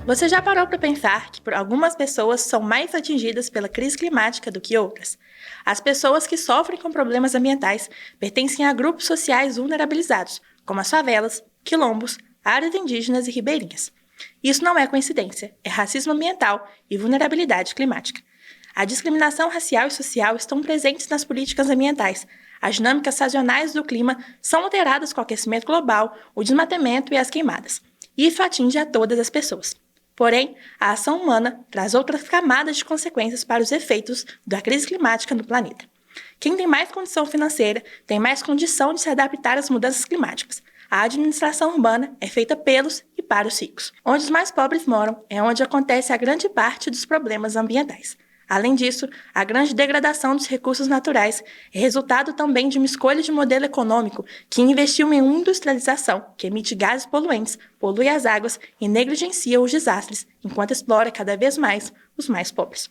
Você já parou para pensar que algumas pessoas são mais atingidas pela crise climática do que outras? As pessoas que sofrem com problemas ambientais pertencem a grupos sociais vulnerabilizados, como as favelas, quilombos, áreas indígenas e ribeirinhas. Isso não é coincidência, é racismo ambiental e vulnerabilidade climática. A discriminação racial e social estão presentes nas políticas ambientais. As dinâmicas sazonais do clima são alteradas com o aquecimento global, o desmatamento e as queimadas. E isso atinge a todas as pessoas. Porém, a ação humana traz outras camadas de consequências para os efeitos da crise climática no planeta. Quem tem mais condição financeira tem mais condição de se adaptar às mudanças climáticas. A administração urbana é feita pelos e para os ricos. Onde os mais pobres moram é onde acontece a grande parte dos problemas ambientais. Além disso, a grande degradação dos recursos naturais é resultado também de uma escolha de modelo econômico que investiu em uma industrialização que emite gases poluentes, polui as águas e negligencia os desastres, enquanto explora cada vez mais os mais pobres.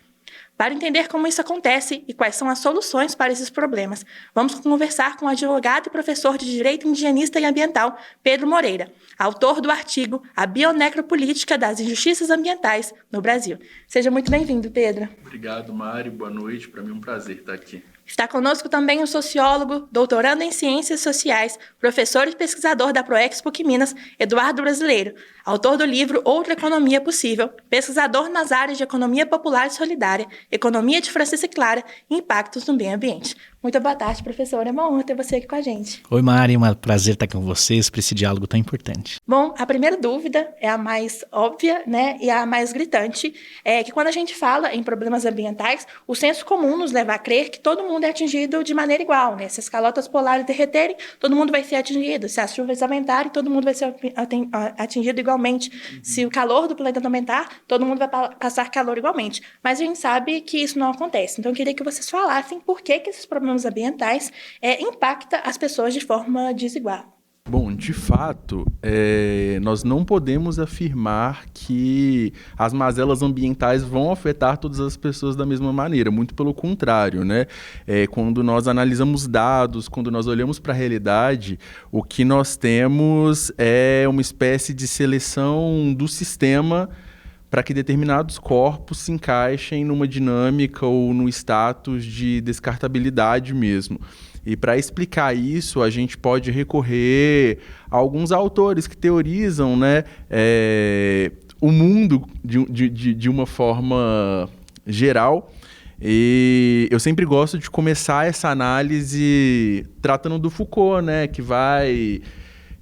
Para entender como isso acontece e quais são as soluções para esses problemas, vamos conversar com o advogado e professor de Direito Indigenista e Ambiental, Pedro Moreira, autor do artigo A Bionecropolítica das Injustiças Ambientais no Brasil. Seja muito bem-vindo, Pedro. Obrigado, Mari. Boa noite. Para mim é um prazer estar aqui. Está conosco também o sociólogo, doutorando em Ciências Sociais, professor e pesquisador da Proex PUC Minas, Eduardo Brasileiro, autor do livro Outra Economia Possível, pesquisador nas áreas de Economia Popular e Solidária, Economia de Francisca Clara e Impactos no Meio Ambiente. Muito boa tarde, professor. É uma honra ter você aqui com a gente. Oi, Mari. É um prazer estar com vocês para esse diálogo tão importante. Bom, a primeira dúvida é a mais óbvia, né, e a mais gritante, é que quando a gente fala em problemas ambientais, o senso comum nos leva a crer que todo mundo é atingido de maneira igual, né? Se as calotas polares derreterem, todo mundo vai ser atingido. Se as chuvas aumentarem, todo mundo vai ser atingido igualmente. Se o calor do planeta aumentar, todo mundo vai passar calor igualmente. Mas a gente sabe que isso não acontece. Então, eu queria que vocês falassem por que esses problemas ambientais impactam as pessoas de forma desigual. Bom, de fato, nós não podemos afirmar que as mazelas ambientais vão afetar todas as pessoas da mesma maneira, muito pelo contrário, né? Quando nós analisamos dados, quando nós olhamos para a realidade, o que nós temos é uma espécie de seleção do sistema para que determinados corpos se encaixem numa dinâmica ou no status de descartabilidade mesmo. E para explicar isso, a gente pode recorrer a alguns autores que teorizam, né, o mundo de uma forma geral. E eu sempre gosto de começar essa análise tratando do Foucault, né, que vai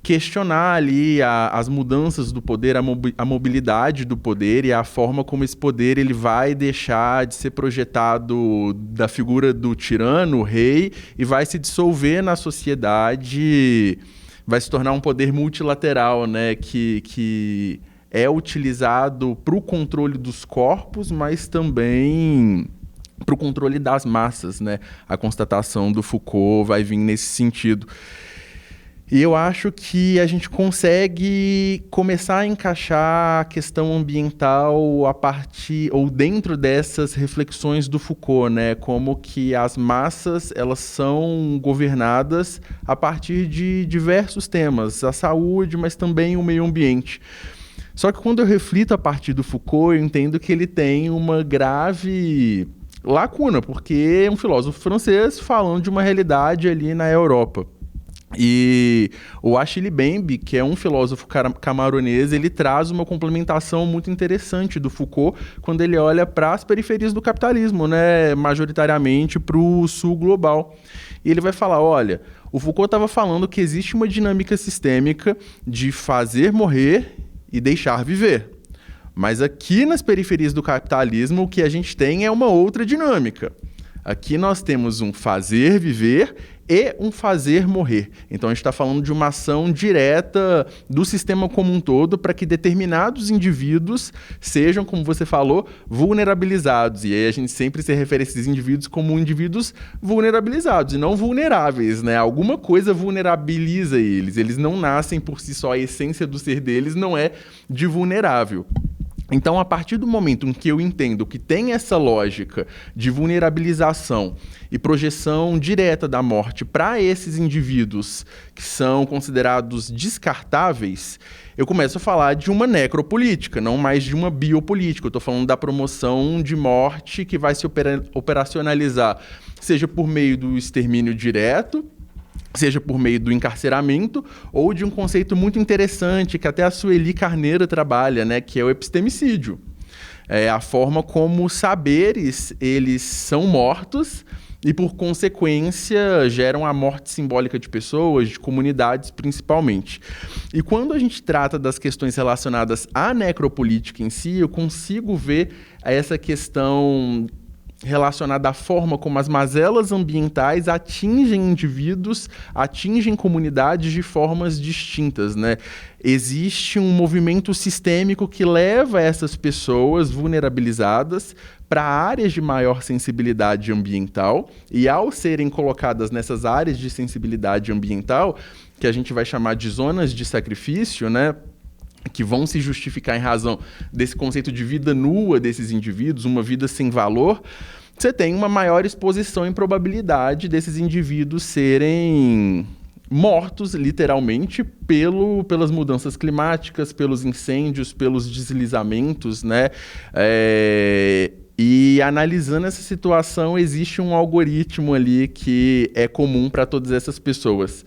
questionar ali as mudanças do poder, a mobilidade do poder e a forma como esse poder ele vai deixar de ser projetado da figura do tirano, o rei, e vai se dissolver na sociedade, vai se tornar um poder multilateral, né, que é utilizado para o controle dos corpos, mas também para o controle das massas, né? A constatação do Foucault vai vir nesse sentido. E eu acho que a gente consegue começar a encaixar a questão ambiental a partir ou dentro dessas reflexões do Foucault, né? Como que as massas elas são governadas a partir de diversos temas, a saúde, mas também o meio ambiente. Só que quando eu reflito a partir do Foucault, eu entendo que ele tem uma grave lacuna, porque é um filósofo francês falando de uma realidade ali na Europa. E o Achille Mbembe, que é um filósofo camaronês, ele traz uma complementação muito interessante do Foucault quando ele olha para as periferias do capitalismo, né, majoritariamente para o sul global. E ele vai falar, olha, o Foucault estava falando que existe uma dinâmica sistêmica de fazer morrer e deixar viver. Mas aqui nas periferias do capitalismo o que a gente tem é uma outra dinâmica. Aqui nós temos um fazer viver e um fazer morrer. Então a gente está falando de uma ação direta do sistema como um todo para que determinados indivíduos sejam, como você falou, vulnerabilizados. E aí a gente sempre se refere a esses indivíduos como indivíduos vulnerabilizados e não vulneráveis, né? Alguma coisa vulnerabiliza eles. Eles não nascem por si só, a essência do ser deles não é de vulnerável. Então, a partir do momento em que eu entendo que tem essa lógica de vulnerabilização e projeção direta da morte para esses indivíduos que são considerados descartáveis, eu começo a falar de uma necropolítica, não mais de uma biopolítica. Eu estou falando da promoção de morte que vai se operacionalizar, seja por meio do extermínio direto, seja por meio do encarceramento ou de um conceito muito interessante que até a Sueli Carneiro trabalha, né, que é o epistemicídio. É a forma como saberes eles são mortos e, por consequência, geram a morte simbólica de pessoas, de comunidades principalmente. E quando a gente trata das questões relacionadas à necropolítica em si, eu consigo ver essa questão relacionada à forma como as mazelas ambientais atingem indivíduos, atingem comunidades de formas distintas, né? Existe um movimento sistêmico que leva essas pessoas vulnerabilizadas para áreas de maior sensibilidade ambiental, e ao serem colocadas nessas áreas de sensibilidade ambiental, que a gente vai chamar de zonas de sacrifício, né? Que vão se justificar em razão desse conceito de vida nua desses indivíduos, uma vida sem valor, você tem uma maior exposição em probabilidade desses indivíduos serem mortos, literalmente, pelas mudanças climáticas, pelos incêndios, pelos deslizamentos, né? E analisando essa situação, existe um algoritmo ali que é comum para todas essas pessoas.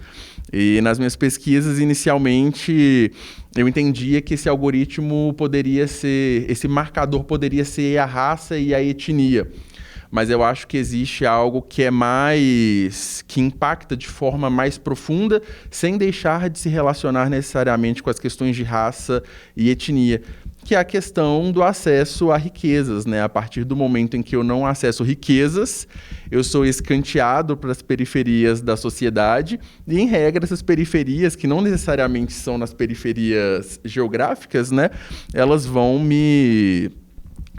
E nas minhas pesquisas, inicialmente, eu entendia que esse algoritmo esse marcador poderia ser a raça e a etnia. Mas eu acho que existe algo que que impacta de forma mais profunda, sem deixar de se relacionar necessariamente com as questões de raça e etnia, que é a questão do acesso a riquezas, né? A partir do momento em que eu não acesso riquezas, eu sou escanteado para as periferias da sociedade, e, em regra, essas periferias, que não necessariamente são nas periferias geográficas, né? Elas vão me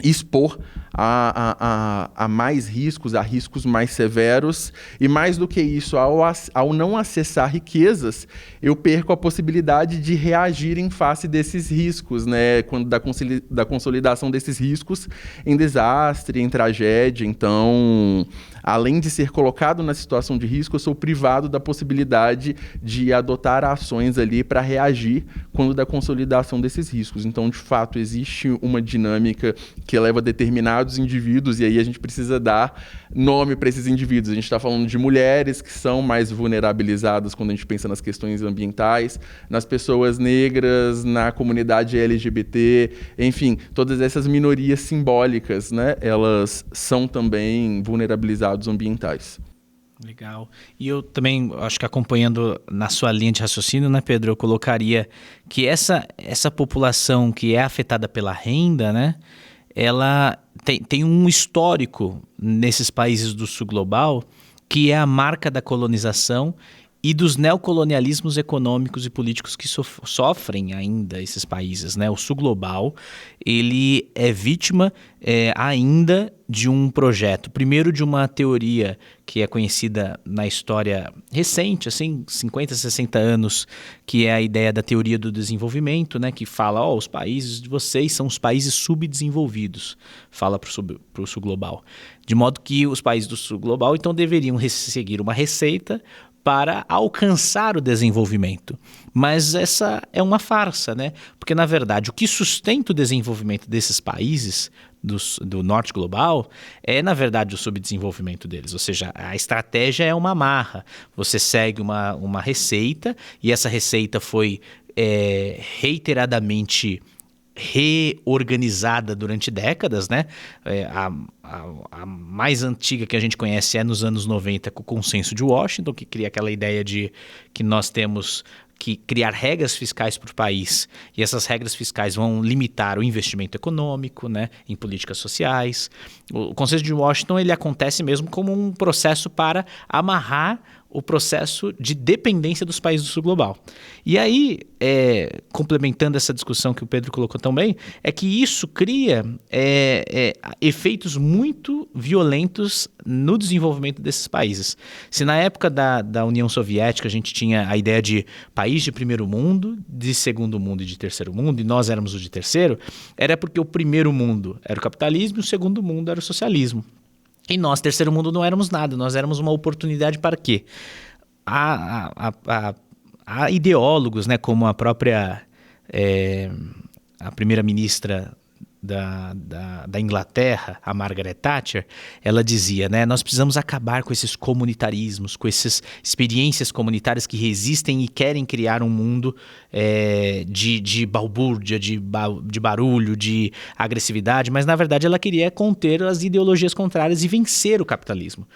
expor a mais riscos, a riscos mais severos, e mais do que isso, ao não acessar riquezas, eu perco a possibilidade de reagir em face desses riscos, né? Da consolidação desses riscos em desastre, em tragédia. Então, além de ser colocado na situação de risco, eu sou privado da possibilidade de adotar ações ali para reagir quando da consolidação desses riscos. Então, de fato, existe uma dinâmica que leva a determinados indivíduos, e aí a gente precisa dar nome para esses indivíduos. A gente está falando de mulheres que são mais vulnerabilizadas quando a gente pensa nas questões ambientais, nas pessoas negras, na comunidade LGBT, enfim, todas essas minorias simbólicas, né? Elas são também vulnerabilizados ambientais. Legal. E eu também, acho que acompanhando na sua linha de raciocínio, né, Pedro, eu colocaria que essa população que é afetada pela renda, né, ela tem um histórico nesses países do sul global que é a marca da colonização e dos neocolonialismos econômicos e políticos que sofrem ainda esses países, né? O sul global, ele é vítima ainda de um projeto, primeiro de uma teoria que é conhecida na história recente, assim, 50, 60 anos, que é a ideia da teoria do desenvolvimento, né? Que fala, os países de vocês são os países subdesenvolvidos, fala para o sul global. De modo que os países do sul global, então, deveriam seguir uma receita para alcançar o desenvolvimento. Mas essa é uma farsa, né? Porque, na verdade, o que sustenta o desenvolvimento desses países do norte global é, na verdade, o subdesenvolvimento deles. Ou seja, a estratégia é uma amarra. Você segue uma receita, e essa receita foi reiteradamente reorganizada durante décadas, né? A mais antiga que a gente conhece é nos anos 90, com o Consenso de Washington, que cria aquela ideia de que nós temos que criar regras fiscais para o país, e essas regras fiscais vão limitar o investimento econômico, né, em políticas sociais. O Consenso de Washington, ele acontece mesmo como um processo para amarrar o processo de dependência dos países do sul global. E aí, complementando essa discussão que o Pedro colocou também, é que isso cria efeitos muito violentos no desenvolvimento desses países. Se na época da União Soviética a gente tinha a ideia de país de primeiro mundo, de segundo mundo e de terceiro mundo, e nós éramos o de terceiro, era porque o primeiro mundo era o capitalismo e o segundo mundo era o socialismo. E nós, terceiro mundo, não éramos nada, nós éramos uma oportunidade para quê? Há ideólogos, né, como a própria a primeira-ministra da Inglaterra, a Margaret Thatcher, ela dizia, né, nós precisamos acabar com esses comunitarismos, com essas experiências comunitárias que resistem e querem criar um mundo de balbúrdia, de barulho, de agressividade, mas na verdade ela queria conter as ideologias contrárias e vencer o capitalismo.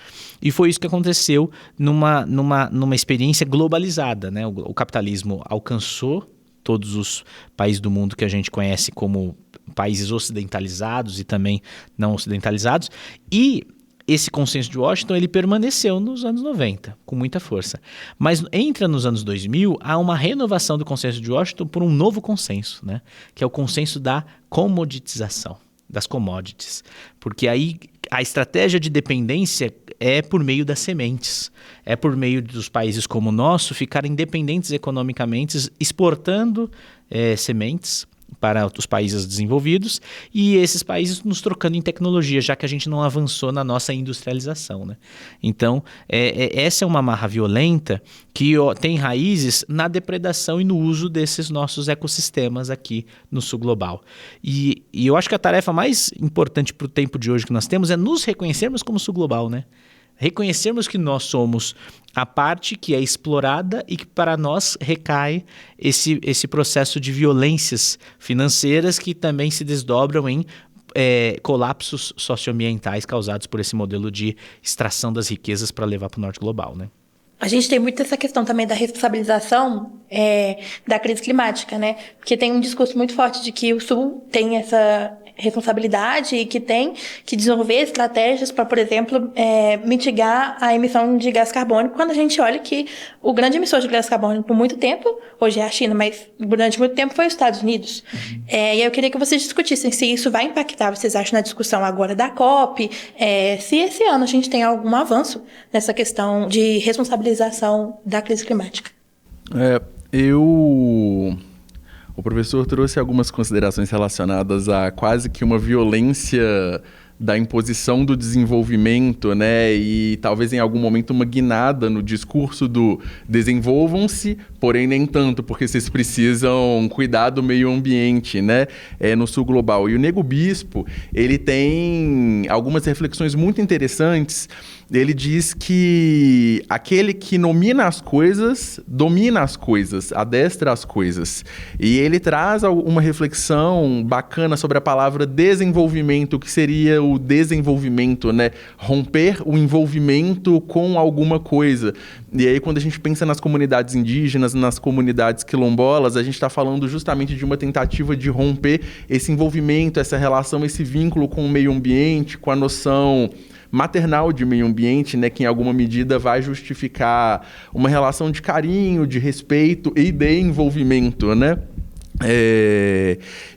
E foi isso que aconteceu numa experiência globalizada, né? O capitalismo alcançou todos os países do mundo que a gente conhece como países ocidentalizados e também não ocidentalizados, e esse consenso de Washington ele permaneceu nos anos 90, com muita força. Mas entra nos anos 2000, há uma renovação do consenso de Washington por um novo consenso, né? Que é o consenso da comoditização, das commodities. Porque aí a estratégia de dependência é por meio das sementes, é por meio dos países como o nosso ficarem dependentes economicamente, exportando sementes para os países desenvolvidos e esses países nos trocando em tecnologia, já que a gente não avançou na nossa industrialização, né? Então, essa é uma amarra violenta que tem raízes na depredação e no uso desses nossos ecossistemas aqui no sul global. E eu acho que a tarefa mais importante para o tempo de hoje que nós temos é nos reconhecermos como sul global, né? Reconhecermos que nós somos a parte que é explorada e que para nós recai esse processo de violências financeiras que também se desdobram em colapsos socioambientais causados por esse modelo de extração das riquezas para levar para o norte global, né? A gente tem muito essa questão também da responsabilização da crise climática, né? Porque tem um discurso muito forte de que o Sul tem essa responsabilidade e que tem que desenvolver estratégias para, por exemplo, mitigar a emissão de gás carbônico, quando a gente olha que o grande emissor de gás carbônico por muito tempo, hoje é a China, mas durante muito tempo foi os Estados Unidos. E aí eu queria que vocês discutissem se isso vai impactar, vocês acham, na discussão agora da COP, se esse ano a gente tem algum avanço nessa questão de responsabilização da crise climática. O professor trouxe algumas considerações relacionadas a quase que uma violência da imposição do desenvolvimento, né? E talvez em algum momento uma guinada no discurso do desenvolvam-se, porém nem tanto, porque vocês precisam cuidar do meio ambiente, né? No sul global. E o Nego Bispo, ele tem algumas reflexões muito interessantes. Ele diz que aquele que nomina as coisas, domina as coisas, adestra as coisas. E ele traz uma reflexão bacana sobre a palavra desenvolvimento, que seria o desenvolvimento, né? Romper o envolvimento com alguma coisa. E aí, quando a gente pensa nas comunidades indígenas, nas comunidades quilombolas, a gente está falando justamente de uma tentativa de romper esse envolvimento, essa relação, esse vínculo com o meio ambiente, com a noção maternal de meio ambiente, né, que em alguma medida vai justificar uma relação de carinho, de respeito e de envolvimento, né?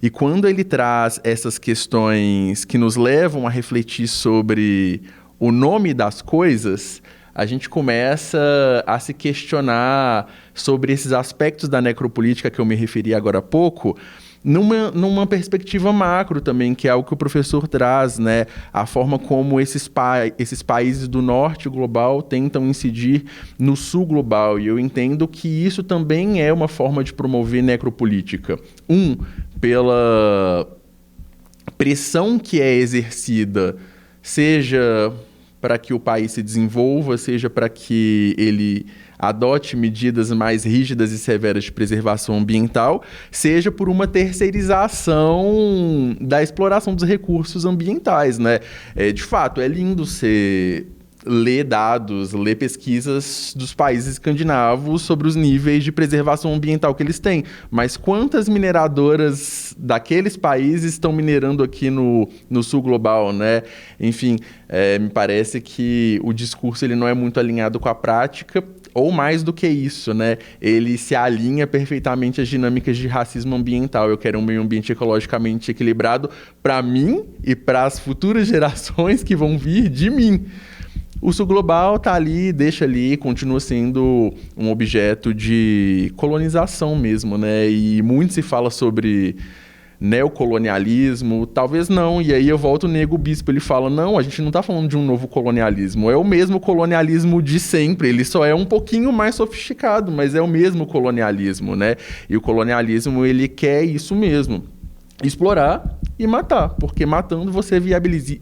E quando ele traz essas questões que nos levam a refletir sobre o nome das coisas, a gente começa a se questionar sobre esses aspectos da necropolítica que eu me referi agora há pouco, numa perspectiva macro também, que é algo que o professor traz, né? A forma como esses países do norte global tentam incidir no sul global. E eu entendo que isso também é uma forma de promover necropolítica. Pela pressão que é exercida, seja para que o país se desenvolva, seja para que ele adote medidas mais rígidas e severas de preservação ambiental, seja por uma terceirização da exploração dos recursos ambientais, né? De fato, é lindo ser ler dados, ler pesquisas dos países escandinavos sobre os níveis de preservação ambiental que eles têm. Mas quantas mineradoras daqueles países estão minerando aqui no sul global, né? Enfim, me parece que o discurso ele não é muito alinhado com a prática, ou mais do que isso, né? Ele se alinha perfeitamente às dinâmicas de racismo ambiental. Eu quero um meio ambiente ecologicamente equilibrado para mim e para as futuras gerações que vão vir de mim. O sul global está ali, deixa ali, continua sendo um objeto de colonização mesmo, né? E muito se fala sobre neocolonialismo, talvez não. E aí eu volto, o Nego Bispo, ele fala, não, a gente não está falando de um novo colonialismo, é o mesmo colonialismo de sempre, ele só é um pouquinho mais sofisticado, mas é o mesmo colonialismo, né? E o colonialismo, ele quer isso mesmo, explorar e matar, porque matando você viabiliza.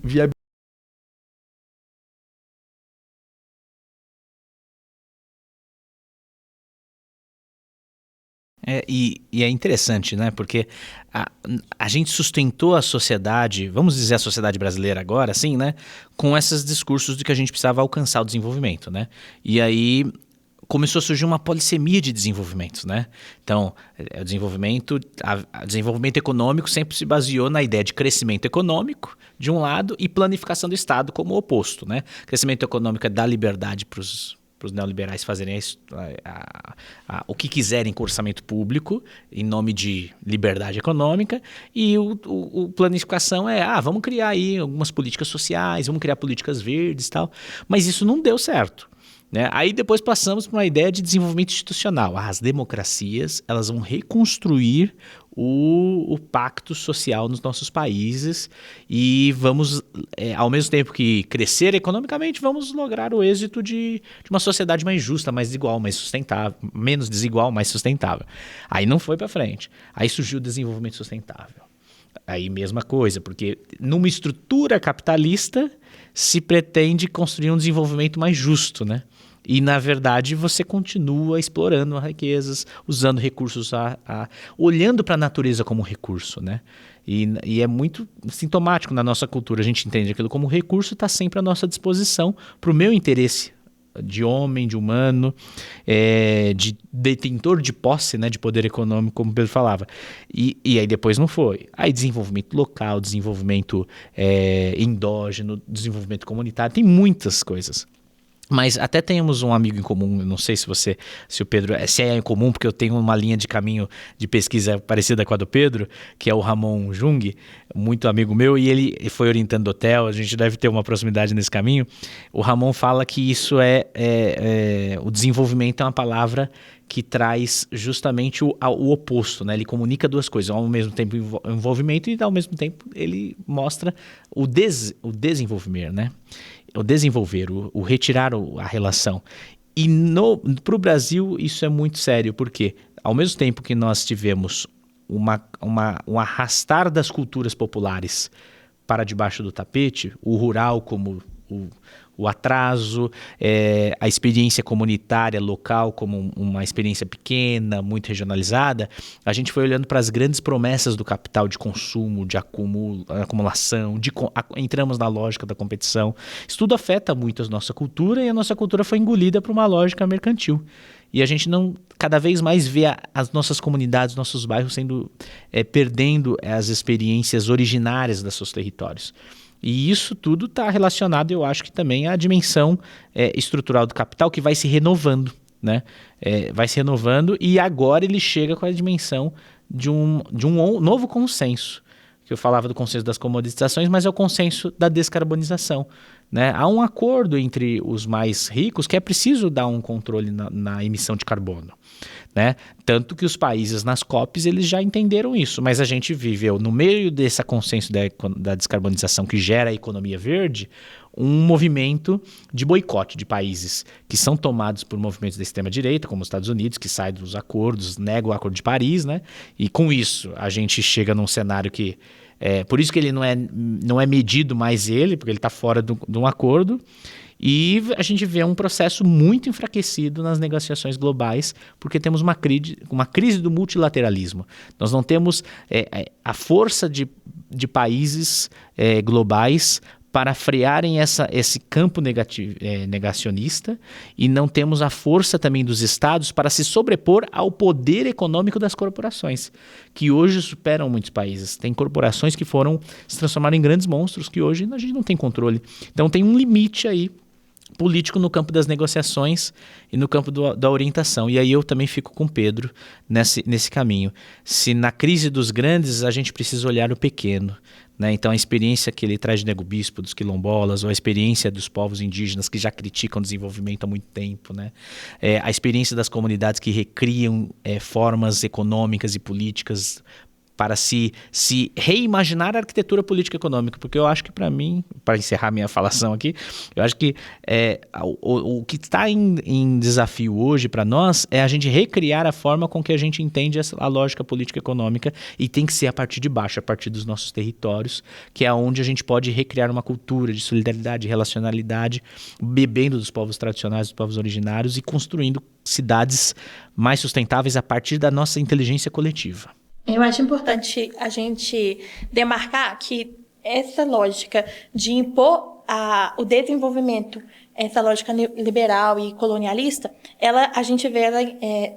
E é interessante, né? Porque a gente sustentou a sociedade, vamos dizer a sociedade brasileira agora, assim, né? Com esses discursos de que a gente precisava alcançar o desenvolvimento, né? E aí começou a surgir uma polissemia de desenvolvimentos, né? Então, o desenvolvimento econômico sempre se baseou na ideia de crescimento econômico, de um lado, e planificação do Estado como o oposto, né? Crescimento econômico é dar liberdade para os neoliberais fazerem o que quiserem com o orçamento público, em nome de liberdade econômica, e o planificação vamos criar aí algumas políticas sociais, vamos criar políticas verdes e tal, mas isso não deu certo. Né? Aí depois passamos para uma ideia de desenvolvimento institucional. As democracias elas vão reconstruir o pacto social nos nossos países e vamos, ao mesmo tempo que crescer economicamente, vamos lograr o êxito de uma sociedade mais justa, mais igual, mais sustentável, menos desigual, mais sustentável. Aí não foi para frente. Aí surgiu o desenvolvimento sustentável. Aí mesma coisa, porque numa estrutura capitalista se pretende construir um desenvolvimento mais justo, né? E, na verdade, você continua explorando as riquezas, usando recursos, olhando para a natureza como recurso, né? E é muito sintomático na nossa cultura. A gente entende aquilo como recurso, está sempre à nossa disposição para o meu interesse de homem, de humano, de detentor de posse, né, de poder econômico, como o Pedro falava. E aí depois não foi. Aí desenvolvimento local, desenvolvimento endógeno, desenvolvimento comunitário, tem muitas coisas. Mas até temos um amigo em comum, eu não sei se o Pedro, se é em comum, porque eu tenho uma linha de caminho de pesquisa parecida com a do Pedro, que é o Ramon Jung, muito amigo meu, e ele foi orientando hotel, a gente deve ter uma proximidade nesse caminho. O Ramon fala que isso o desenvolvimento é uma palavra que traz justamente o oposto, né? Ele comunica duas coisas, ao mesmo tempo o envolvimento e ao mesmo tempo ele mostra o desenvolver, né? O desenvolver, o retirar a relação. E para o Brasil isso é muito sério, porque ao mesmo tempo que nós tivemos um arrastar das culturas populares para debaixo do tapete, o rural como o atraso, a experiência comunitária local como uma experiência pequena, muito regionalizada, a gente foi olhando para as grandes promessas do capital de consumo, de acumulação, entramos na lógica da competição. Isso tudo afeta muito a nossa cultura e a nossa cultura foi engolida por uma lógica mercantil. E a gente não cada vez mais vê as nossas comunidades, nossos bairros perdendo as experiências originárias dos seus territórios. E isso tudo está relacionado, eu acho que também à dimensão estrutural do capital que vai se renovando, né? Vai se renovando e agora ele chega com a dimensão de um novo consenso, que eu falava do consenso das comoditizações, mas é o consenso da descarbonização, né? Há um acordo entre os mais ricos que é preciso dar um controle na emissão de carbono. Né? Tanto que os países nas COPs eles já entenderam isso, mas a gente viveu no meio desse consenso da descarbonização que gera a economia verde, um movimento de boicote de países que são tomados por movimentos da extrema-direita, como os Estados Unidos, que saem dos acordos, negam o Acordo de Paris, né? E com isso a gente chega num cenário que por isso que ele não é medido mais porque ele está fora de um acordo. E a gente vê um processo muito enfraquecido nas negociações globais, porque temos uma crise do multilateralismo. Nós não temos a força de países globais para frearem esse campo negacionista, e não temos a força também dos estados para se sobrepor ao poder econômico das corporações, que hoje superam muitos países. Tem corporações que se transformaram em grandes monstros que hoje a gente não tem controle. Então tem um limite aí político no campo das negociações e no campo da orientação. E aí eu também fico com o Pedro nesse caminho. Se na crise dos grandes a gente precisa olhar o pequeno, né? Então a experiência que ele traz de Nego Bispo, dos quilombolas, ou a experiência dos povos indígenas que já criticam o desenvolvimento há muito tempo, né? A experiência das comunidades que recriam formas econômicas e políticas para se reimaginar a arquitetura política econômica, porque eu acho que, para mim, para encerrar minha falação aqui, eu acho que o que está em desafio hoje para nós é a gente recriar a forma com que a gente entende a lógica política econômica, e tem que ser a partir de baixo, a partir dos nossos territórios, que é onde a gente pode recriar uma cultura de solidariedade, de relacionalidade, bebendo dos povos tradicionais, dos povos originários, e construindo cidades mais sustentáveis a partir da nossa inteligência coletiva. Eu acho importante a gente demarcar que essa lógica de impor o desenvolvimento, essa lógica liberal e colonialista, a gente vê ela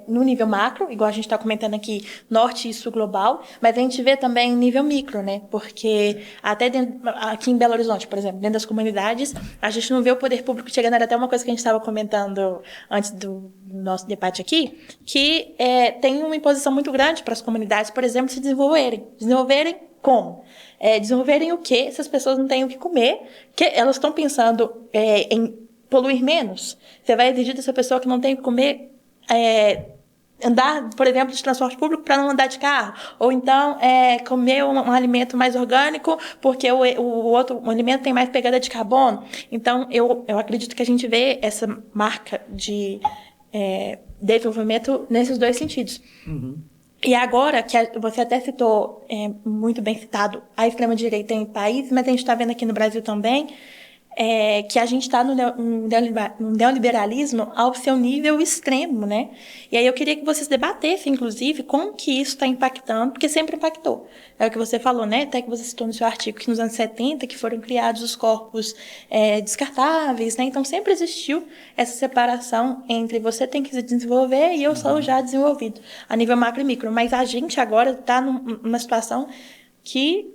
no nível macro, igual a gente está comentando aqui, norte e sul global, mas a gente vê também no nível micro, né? Porque até aqui em Belo Horizonte, por exemplo, dentro das comunidades, a gente não vê o poder público chegando, era até uma coisa que a gente estava comentando antes do nosso debate aqui, que tem uma imposição muito grande para as comunidades, por exemplo, se desenvolverem. Desenvolverem como? Desenvolverem o quê? Se as pessoas não têm o que comer, que elas estão pensando em poluir menos. Você vai exigir dessa pessoa que não tem o que comer andar, por exemplo, de transporte público para não andar de carro, ou então comer um alimento mais orgânico porque o outro alimento tem mais pegada de carbono. Então, eu acredito que a gente vê essa marca de desenvolvimento nesses dois sentidos. Uhum. E agora, que você até citou, muito bem citado, a extrema-direita em países, mas a gente está vendo aqui no Brasil também, que a gente está no neoliberalismo ao seu nível extremo, né? E aí eu queria que vocês debatessem, inclusive, como que isso está impactando, porque sempre impactou. É o que você falou, né? Até que você citou no seu artigo, que nos anos 70 que foram criados os corpos descartáveis, né? Então sempre existiu essa separação entre você tem que se desenvolver e eu sou já desenvolvido, a nível macro e micro. Mas a gente agora está numa situação que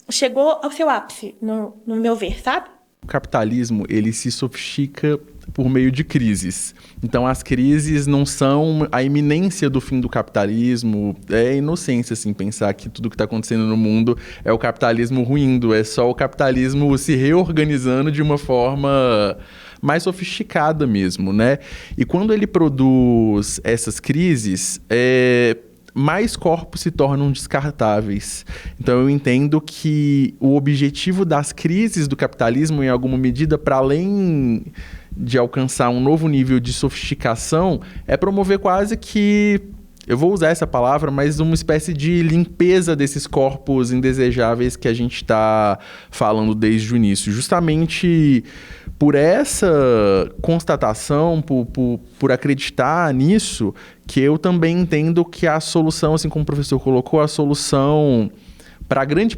chegou ao seu ápice, no meu ver, sabe? O capitalismo, ele se sofistica por meio de crises. Então, as crises não são a iminência do fim do capitalismo. É inocência, assim, pensar que tudo que está acontecendo no mundo é o capitalismo ruindo. É só o capitalismo se reorganizando de uma forma mais sofisticada mesmo, né? E quando ele produz essas crises, mais corpos se tornam descartáveis. Então eu entendo que o objetivo das crises do capitalismo, em alguma medida, para além de alcançar um novo nível de sofisticação, é promover quase que, eu vou usar essa palavra, mas uma espécie de limpeza desses corpos indesejáveis que a gente está falando desde o início. Justamente por essa constatação, por acreditar nisso, que eu também entendo que a solução, assim como o professor colocou, a solução para grande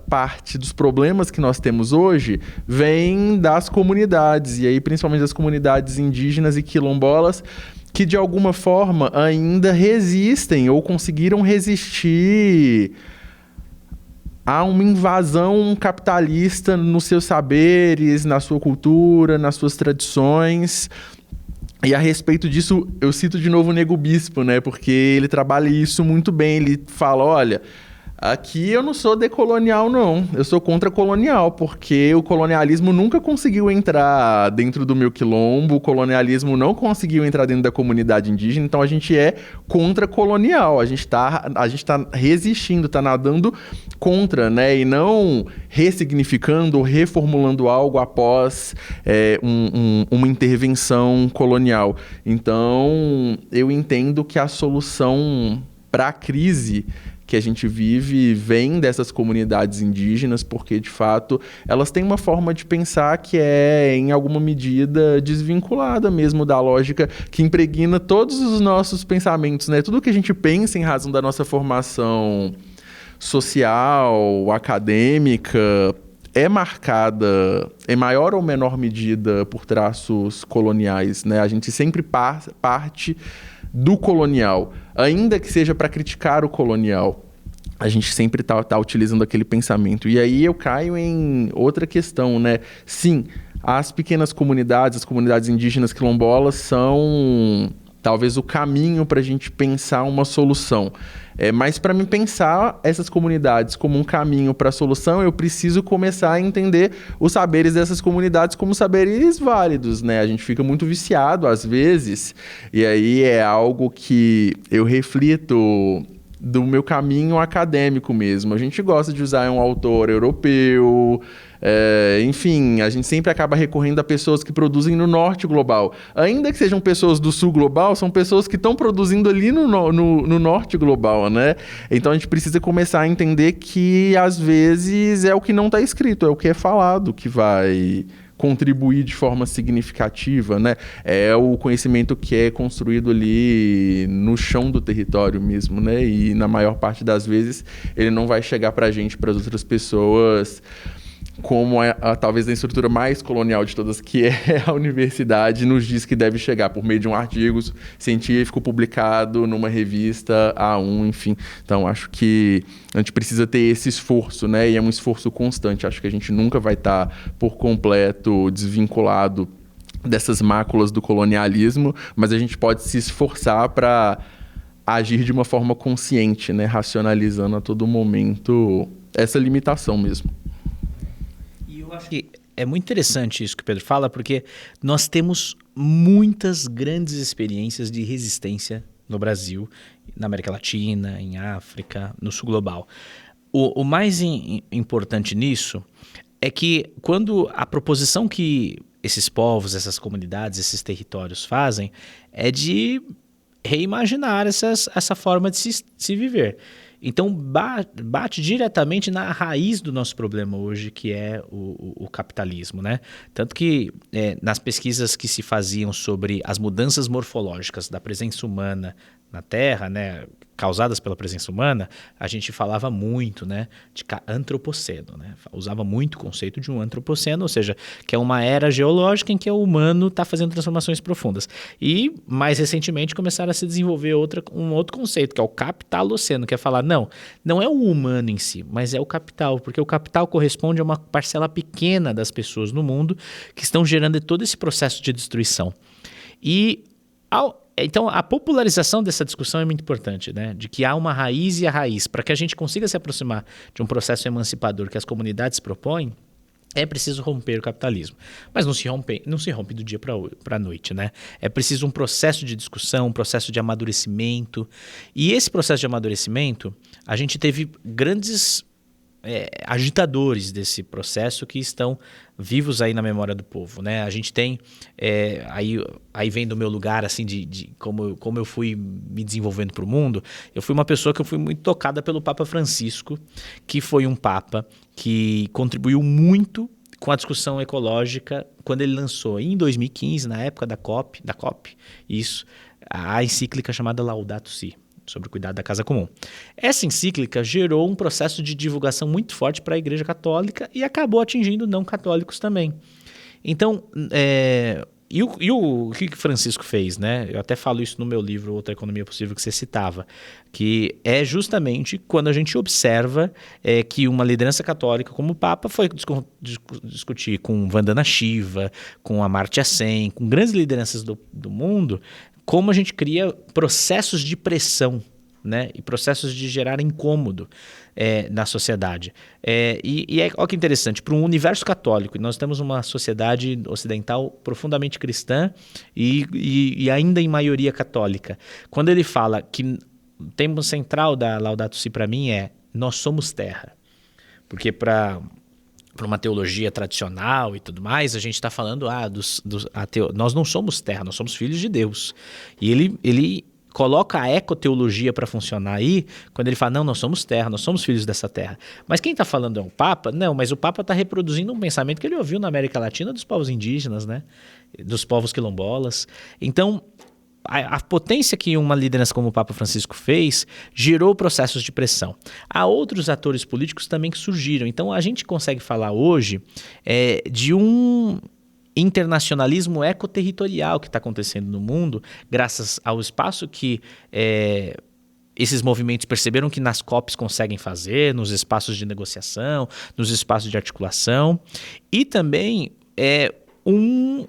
parte dos problemas que nós temos hoje vem das comunidades, e aí principalmente das comunidades indígenas e quilombolas, que de alguma forma ainda resistem ou conseguiram resistir a uma invasão capitalista nos seus saberes, na sua cultura, nas suas tradições. E a respeito disso, eu cito de novo o Nego Bispo, né? Porque ele trabalha isso muito bem. Ele fala, olha, aqui eu não sou decolonial, não. Eu sou contra-colonial, porque o colonialismo nunca conseguiu entrar dentro do meu quilombo, o colonialismo não conseguiu entrar dentro da comunidade indígena, então a gente é contra-colonial. A gente tá resistindo, tá nadando contra, né? E não ressignificando ou reformulando algo após uma intervenção colonial. Então, eu entendo que a solução para a crise que a gente vive vem dessas comunidades indígenas, porque, de fato, elas têm uma forma de pensar que é, em alguma medida, desvinculada mesmo da lógica que impregna todos os nossos pensamentos, né? Tudo que a gente pensa em razão da nossa formação social, acadêmica, é marcada, em maior ou menor medida, por traços coloniais, né? A gente sempre parte do colonial, ainda que seja para criticar o colonial. A gente sempre tá utilizando aquele pensamento. E aí eu caio em outra questão, né? Sim, as pequenas comunidades, as comunidades indígenas quilombolas são talvez o caminho para a gente pensar uma solução. Mas para mim pensar essas comunidades como um caminho para a solução, eu preciso começar a entender os saberes dessas comunidades como saberes válidos, né? A gente fica muito viciado às vezes, e aí é algo que eu reflito do meu caminho acadêmico mesmo. A gente gosta de usar um autor europeu, enfim, a gente sempre acaba recorrendo a pessoas que produzem no norte global. Ainda que sejam pessoas do sul global, são pessoas que estão produzindo ali no norte global, né? Então a gente precisa começar a entender que às vezes é o que não está escrito, é o que é falado que vai contribuir de forma significativa, né? É o conhecimento que é construído ali no chão do território mesmo, né? E na maior parte das vezes ele não vai chegar para a gente, para as outras pessoas, como talvez a estrutura mais colonial de todas, que é a universidade, nos diz que deve chegar por meio de um artigo científico publicado numa revista A1, enfim. Então, acho que a gente precisa ter esse esforço, né? E é um esforço constante. Acho que a gente nunca vai estar por completo desvinculado dessas máculas do colonialismo, mas a gente pode se esforçar para agir de uma forma consciente, né? Racionalizando a todo momento essa limitação mesmo. Eu acho que é muito interessante isso que o Pedro fala, porque nós temos muitas grandes experiências de resistência no Brasil, na América Latina, em África, no sul global. O mais importante nisso é que quando a proposição que esses povos, essas comunidades, esses territórios fazem é de reimaginar essa forma de se viver. Então, bate diretamente na raiz do nosso problema hoje, que é o capitalismo, né? Tanto que nas pesquisas que se faziam sobre as mudanças morfológicas da presença humana na Terra, né, causadas pela presença humana, a gente falava muito, né, de antropoceno, né? Usava muito o conceito de um antropoceno, ou seja, que é uma era geológica em que o humano está fazendo transformações profundas. E, mais recentemente, começaram a se desenvolver um outro conceito, que é o capitaloceno, que é falar, não é o humano em si, mas é o capital, porque o capital corresponde a uma parcela pequena das pessoas no mundo que estão gerando todo esse processo de destruição. Então, a popularização dessa discussão é muito importante, né? De que há uma raiz e a raiz. Para que a gente consiga se aproximar de um processo emancipador que as comunidades propõem, é preciso romper o capitalismo. Mas não se rompe do dia para a noite, né? É preciso um processo de discussão, um processo de amadurecimento. E esse processo de amadurecimento, a gente teve grandes agitadores desse processo que estão vivos aí na memória do povo, né? A gente tem, aí vem do meu lugar, assim, de como eu fui me desenvolvendo para o mundo. Eu fui uma pessoa que eu fui muito tocada pelo Papa Francisco, que foi um Papa que contribuiu muito com a discussão ecológica quando ele lançou, em 2015, na época da COP, a encíclica chamada Laudato Si, sobre o cuidado da casa comum. Essa encíclica gerou um processo de divulgação muito forte para a Igreja Católica e acabou atingindo não católicos também. Então, o que Francisco fez, né? Eu até falo isso no meu livro, Outra Economia Possível, que você citava, que é justamente quando a gente observa que uma liderança católica como o Papa foi discutir com Vandana Shiva, com Amartya Sen, com grandes lideranças do mundo, como a gente cria processos de pressão, né? E processos de gerar incômodo na sociedade. Olha que interessante, para um universo católico, nós temos uma sociedade ocidental profundamente cristã e ainda em maioria católica. Quando ele fala que o tema central da Laudato Si para mim é nós somos terra, porque para uma teologia tradicional e tudo mais, a gente está falando, nós não somos terra, nós somos filhos de Deus. E ele coloca a ecoteologia para funcionar aí, quando ele fala, não, nós somos terra, nós somos filhos dessa terra. Mas quem está falando é o Papa? Não, mas o Papa está reproduzindo um pensamento que ele ouviu na América Latina dos povos indígenas, né? Dos povos quilombolas. Então, a potência que uma liderança como o Papa Francisco fez gerou processos de pressão. Há outros atores políticos também que surgiram. Então, a gente consegue falar hoje de um internacionalismo ecoterritorial que está acontecendo no mundo, graças ao espaço que esses movimentos perceberam que nas COPs conseguem fazer, nos espaços de negociação, nos espaços de articulação, e também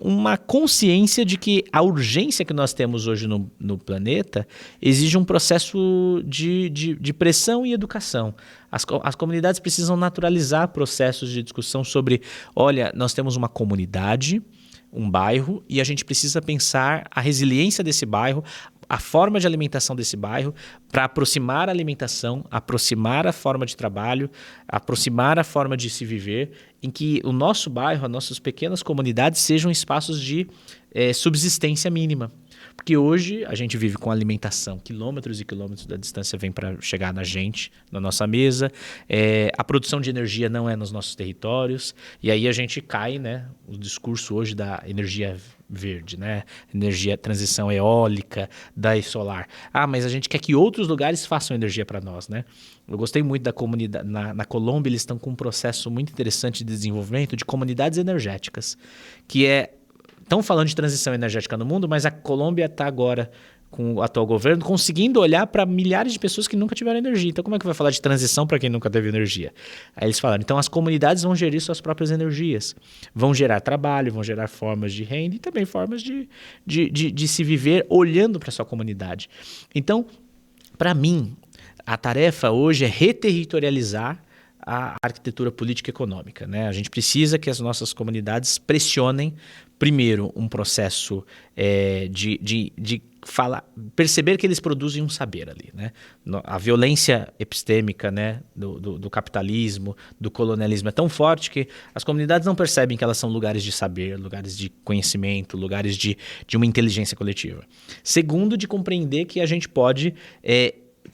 uma consciência de que a urgência que nós temos hoje no planeta exige um processo de pressão e educação. As comunidades precisam naturalizar processos de discussão sobre, olha, nós temos uma comunidade, um bairro, e a gente precisa pensar a resiliência desse bairro, a forma de alimentação desse bairro, para aproximar a alimentação, aproximar a forma de trabalho, aproximar a forma de se viver, em que o nosso bairro, as nossas pequenas comunidades sejam espaços de subsistência mínima. Porque hoje a gente vive com alimentação, quilômetros e quilômetros da distância vem para chegar na gente, na nossa mesa, a produção de energia não é nos nossos territórios, e aí a gente cai, né, o discurso hoje da energia verde, né, transição eólica, da solar. Mas a gente quer que outros lugares façam energia para nós, né? Eu gostei muito da comunidade, na Colômbia eles estão com um processo muito interessante de desenvolvimento de comunidades energéticas, que estão falando de transição energética no mundo, mas a Colômbia está agora, com o atual governo, conseguindo olhar para milhares de pessoas que nunca tiveram energia. Então, como é que vai falar de transição para quem nunca teve energia? Aí eles falaram, então as comunidades vão gerir suas próprias energias, vão gerar trabalho, vão gerar formas de renda e também formas de se viver olhando para a sua comunidade. Então, para mim, a tarefa hoje é reterritorializar a arquitetura política e econômica, né? A gente precisa que as nossas comunidades pressionem, primeiro, um processo de perceber que eles produzem um saber ali, né? A violência epistêmica, né, do capitalismo, do colonialismo é tão forte que as comunidades não percebem que elas são lugares de saber, lugares de conhecimento, lugares de uma inteligência coletiva. Segundo, de compreender que a gente pode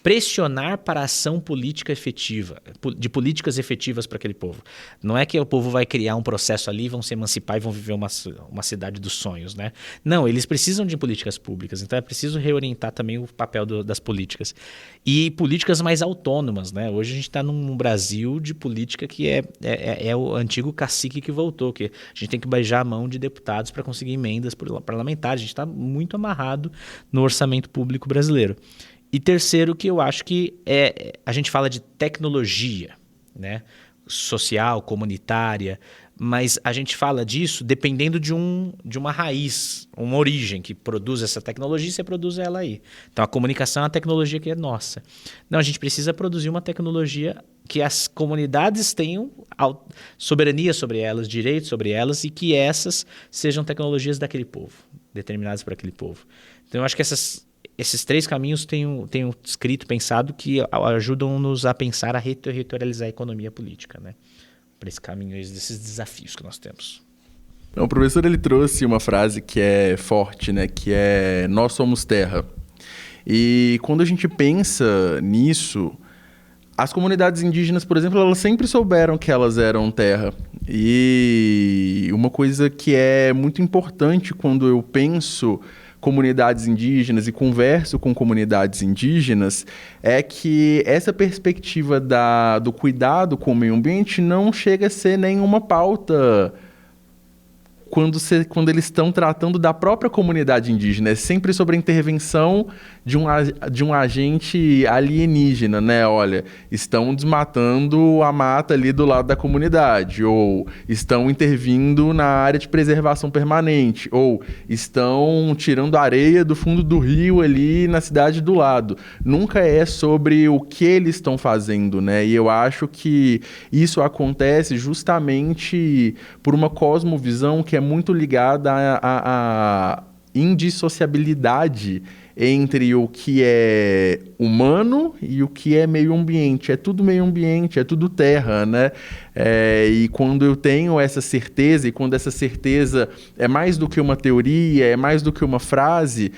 pressionar para a ação política efetiva, de políticas efetivas para aquele povo. Não é que o povo vai criar um processo ali, vão se emancipar e vão viver uma cidade dos sonhos, né? Não, eles precisam de políticas públicas, então é preciso reorientar também o papel das políticas. E políticas mais autônomas, né? Hoje a gente está num Brasil de política que é o antigo cacique que voltou, que a gente tem que beijar a mão de deputados para conseguir emendas parlamentares, a gente está muito amarrado no orçamento público brasileiro. E terceiro, que eu acho que a gente fala de tecnologia, né? Social, comunitária, mas a gente fala disso dependendo de uma raiz, uma origem que produz essa tecnologia e você produz ela aí. Então a comunicação é uma tecnologia que é nossa. Não, a gente precisa produzir uma tecnologia que as comunidades tenham soberania sobre elas, direitos sobre elas e que essas sejam tecnologias daquele povo, determinadas por aquele povo. Então eu acho que esses três caminhos tenho escrito, pensado, que ajudam-nos a pensar, a reterritorializar a economia política, né? Para esse caminho, desses desafios que nós temos. O professor ele trouxe uma frase que é forte, né? Que é nós somos terra. E quando a gente pensa nisso, as comunidades indígenas, por exemplo, elas sempre souberam que elas eram terra. E uma coisa que é muito importante quando eu penso comunidades indígenas e converso com comunidades indígenas é que essa perspectiva do cuidado com o meio ambiente não chega a ser nenhuma pauta quando eles estão tratando da própria comunidade indígena. É sempre sobre a intervenção de um agente alienígena, né? Olha, estão desmatando a mata ali do lado da comunidade, ou estão intervindo na área de preservação permanente, ou estão tirando areia do fundo do rio ali na cidade do lado. Nunca é sobre o que eles estão fazendo, né? E eu acho que isso acontece justamente por uma cosmovisão que é muito ligada à indissociabilidade entre o que é humano e o que é meio ambiente. É tudo meio ambiente, é tudo terra, né? E quando eu tenho essa certeza, e quando essa certeza é mais do que uma teoria, é mais do que uma frase,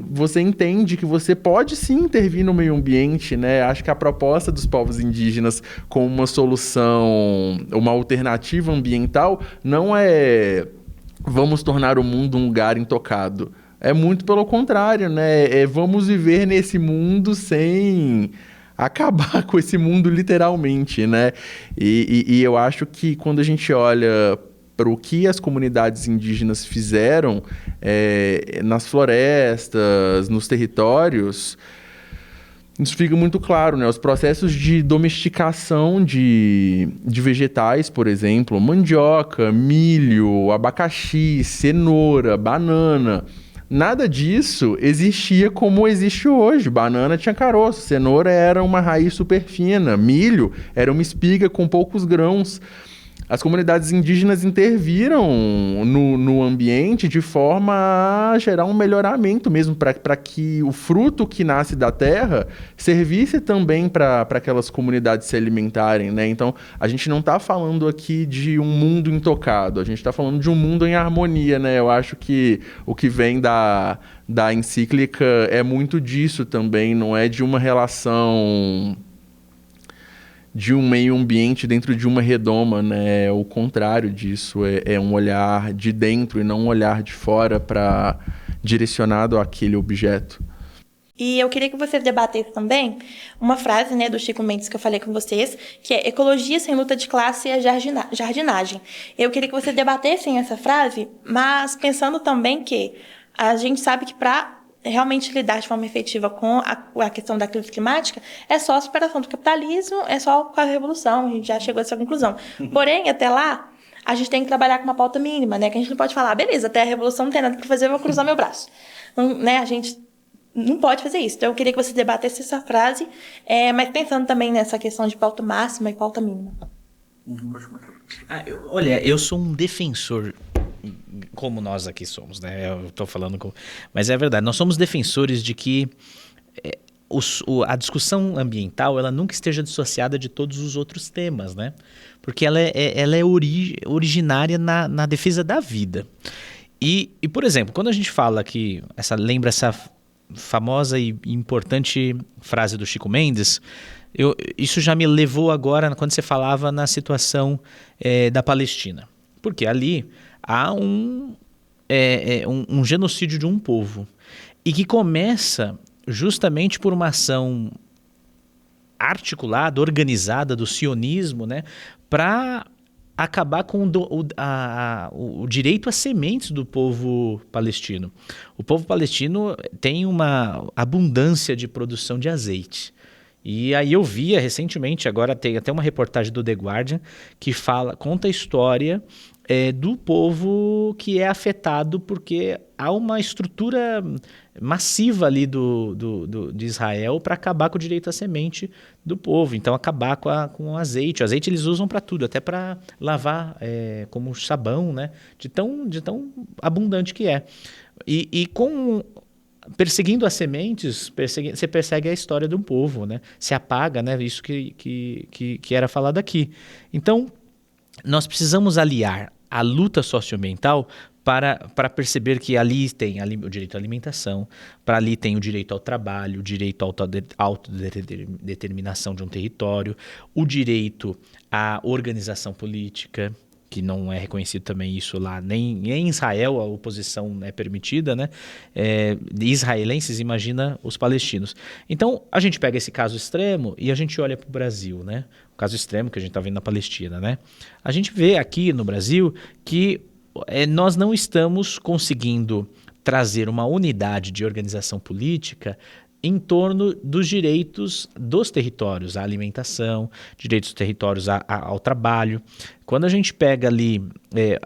você entende que você pode sim intervir no meio ambiente, né? Acho que a proposta dos povos indígenas como uma solução, uma alternativa ambiental, não é vamos tornar o mundo um lugar intocado. É muito pelo contrário, né? Vamos viver nesse mundo sem acabar com esse mundo literalmente, né? E eu acho que quando a gente olha para o que as comunidades indígenas fizeram nas florestas, nos territórios, isso fica muito claro, né? Os processos de domesticação de vegetais, por exemplo, mandioca, milho, abacaxi, cenoura, banana. Nada disso existia como existe hoje. Banana tinha caroço, cenoura era uma raiz super fina, milho era uma espiga com poucos grãos. As comunidades indígenas interviram no ambiente de forma a gerar um melhoramento mesmo, para que o fruto que nasce da terra servisse também para aquelas comunidades se alimentarem, né? Então, a gente não está falando aqui de um mundo intocado, a gente está falando de um mundo em harmonia, né? Eu acho que o que vem da encíclica é muito disso também, não é de uma relação de um meio ambiente dentro de uma redoma, né? O contrário disso, é um olhar de dentro e não um olhar de fora direcionado àquele objeto. E eu queria que você debatesse também uma frase, né, do Chico Mendes que eu falei com vocês, que é: ecologia sem luta de classe é jardinagem. Eu queria que você debatessem essa frase, mas pensando também que a gente sabe que para realmente lidar de forma efetiva com a questão da crise climática, é só a superação do capitalismo, é só com a revolução, a gente já chegou a essa conclusão. Porém, até lá, a gente tem que trabalhar com uma pauta mínima, né? Que a gente não pode falar, beleza, até a revolução não tem nada para fazer, eu vou cruzar meu braço. Não, né? A gente não pode fazer isso. Então, eu queria que você debatesse essa frase, mas pensando também nessa questão de pauta máxima e pauta mínima. Olha, eu sou um defensor, como nós aqui somos, né? Eu tô falando mas é verdade, nós somos defensores de que a discussão ambiental, ela nunca esteja dissociada de todos os outros temas, né? Porque ela é originária na defesa da vida. E, por exemplo, quando a gente fala que lembra essa famosa e importante frase do Chico Mendes, isso já me levou agora, quando você falava na situação da Palestina. Porque ali há um genocídio de um povo. E que começa justamente por uma ação articulada, organizada do sionismo, né, para acabar com o direito às sementes do povo palestino. O povo palestino tem uma abundância de produção de azeite. E aí eu via recentemente, agora tem até uma reportagem do The Guardian, que conta a história do povo que é afetado porque há uma estrutura massiva ali de Israel para acabar com o direito à semente do povo. Então, acabar com o azeite. O azeite eles usam para tudo, até para lavar como sabão, né? De tão abundante que é. E perseguindo as sementes, você persegue a história de um povo, né? Se apaga, né? Isso que era falado aqui. Então, nós precisamos aliar a luta socioambiental para perceber que ali tem o direito à alimentação, para ali tem o direito ao trabalho, o direito à autodeterminação de um território, o direito à organização política, que não é reconhecido também isso lá, nem em Israel a oposição é permitida, né? Israelenses, imagina os palestinos. Então, a gente pega esse caso extremo e a gente olha para o Brasil, né? O caso extremo que a gente está vendo na Palestina, né? A gente vê aqui no Brasil que nós não estamos conseguindo trazer uma unidade de organização política em torno dos direitos dos territórios, à alimentação, direitos dos territórios ao trabalho. Quando a gente pega ali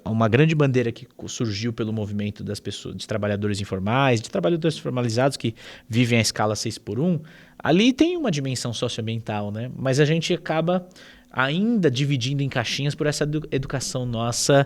uma grande bandeira que surgiu pelo movimento das pessoas, de trabalhadores informais, de trabalhadores formalizados que vivem à escala 6x1, ali tem uma dimensão socioambiental, né? Mas a gente acaba ainda dividindo em caixinhas por essa educação nossa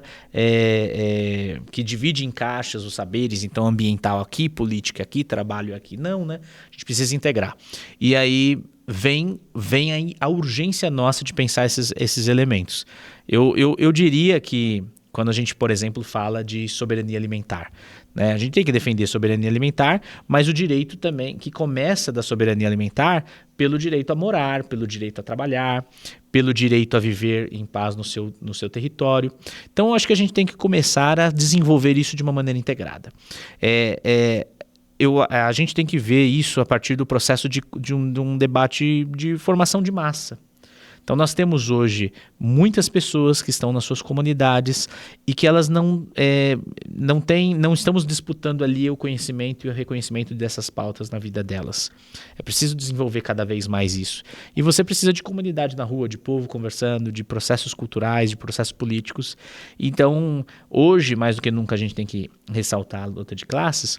que divide em caixas os saberes, então ambiental aqui, política aqui, trabalho aqui. Não, né? A gente precisa integrar. E aí vem aí a urgência nossa de pensar esses elementos. Eu diria que quando a gente, por exemplo, fala de soberania alimentar, né? A gente tem que defender a soberania alimentar, mas o direito também, que começa da soberania alimentar pelo direito a morar, pelo direito a trabalhar, pelo direito a viver em paz no seu território. Então, eu acho que a gente tem que começar a desenvolver isso de uma maneira integrada. A gente tem que ver isso a partir do processo de um debate de formação de massa. Então nós temos hoje muitas pessoas que estão nas suas comunidades e que elas não estamos disputando ali o conhecimento e o reconhecimento dessas pautas na vida delas. É preciso desenvolver cada vez mais isso. E você precisa de comunidade na rua, de povo conversando, de processos culturais, de processos políticos. Então hoje, mais do que nunca, a gente tem que ressaltar a luta de classes,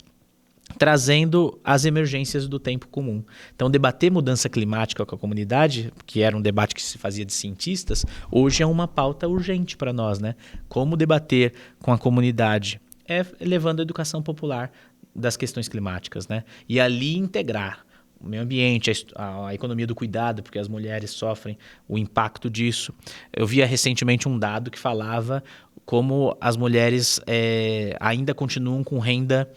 trazendo as emergências do tempo comum. Então, debater mudança climática com a comunidade, que era um debate que se fazia de cientistas, hoje é uma pauta urgente para nós, né? Como debater com a comunidade? É levando a educação popular das questões climáticas, né? E ali integrar o meio ambiente, a economia do cuidado, porque as mulheres sofrem o impacto disso. Eu via recentemente um dado que falava como as mulheres ainda continuam com renda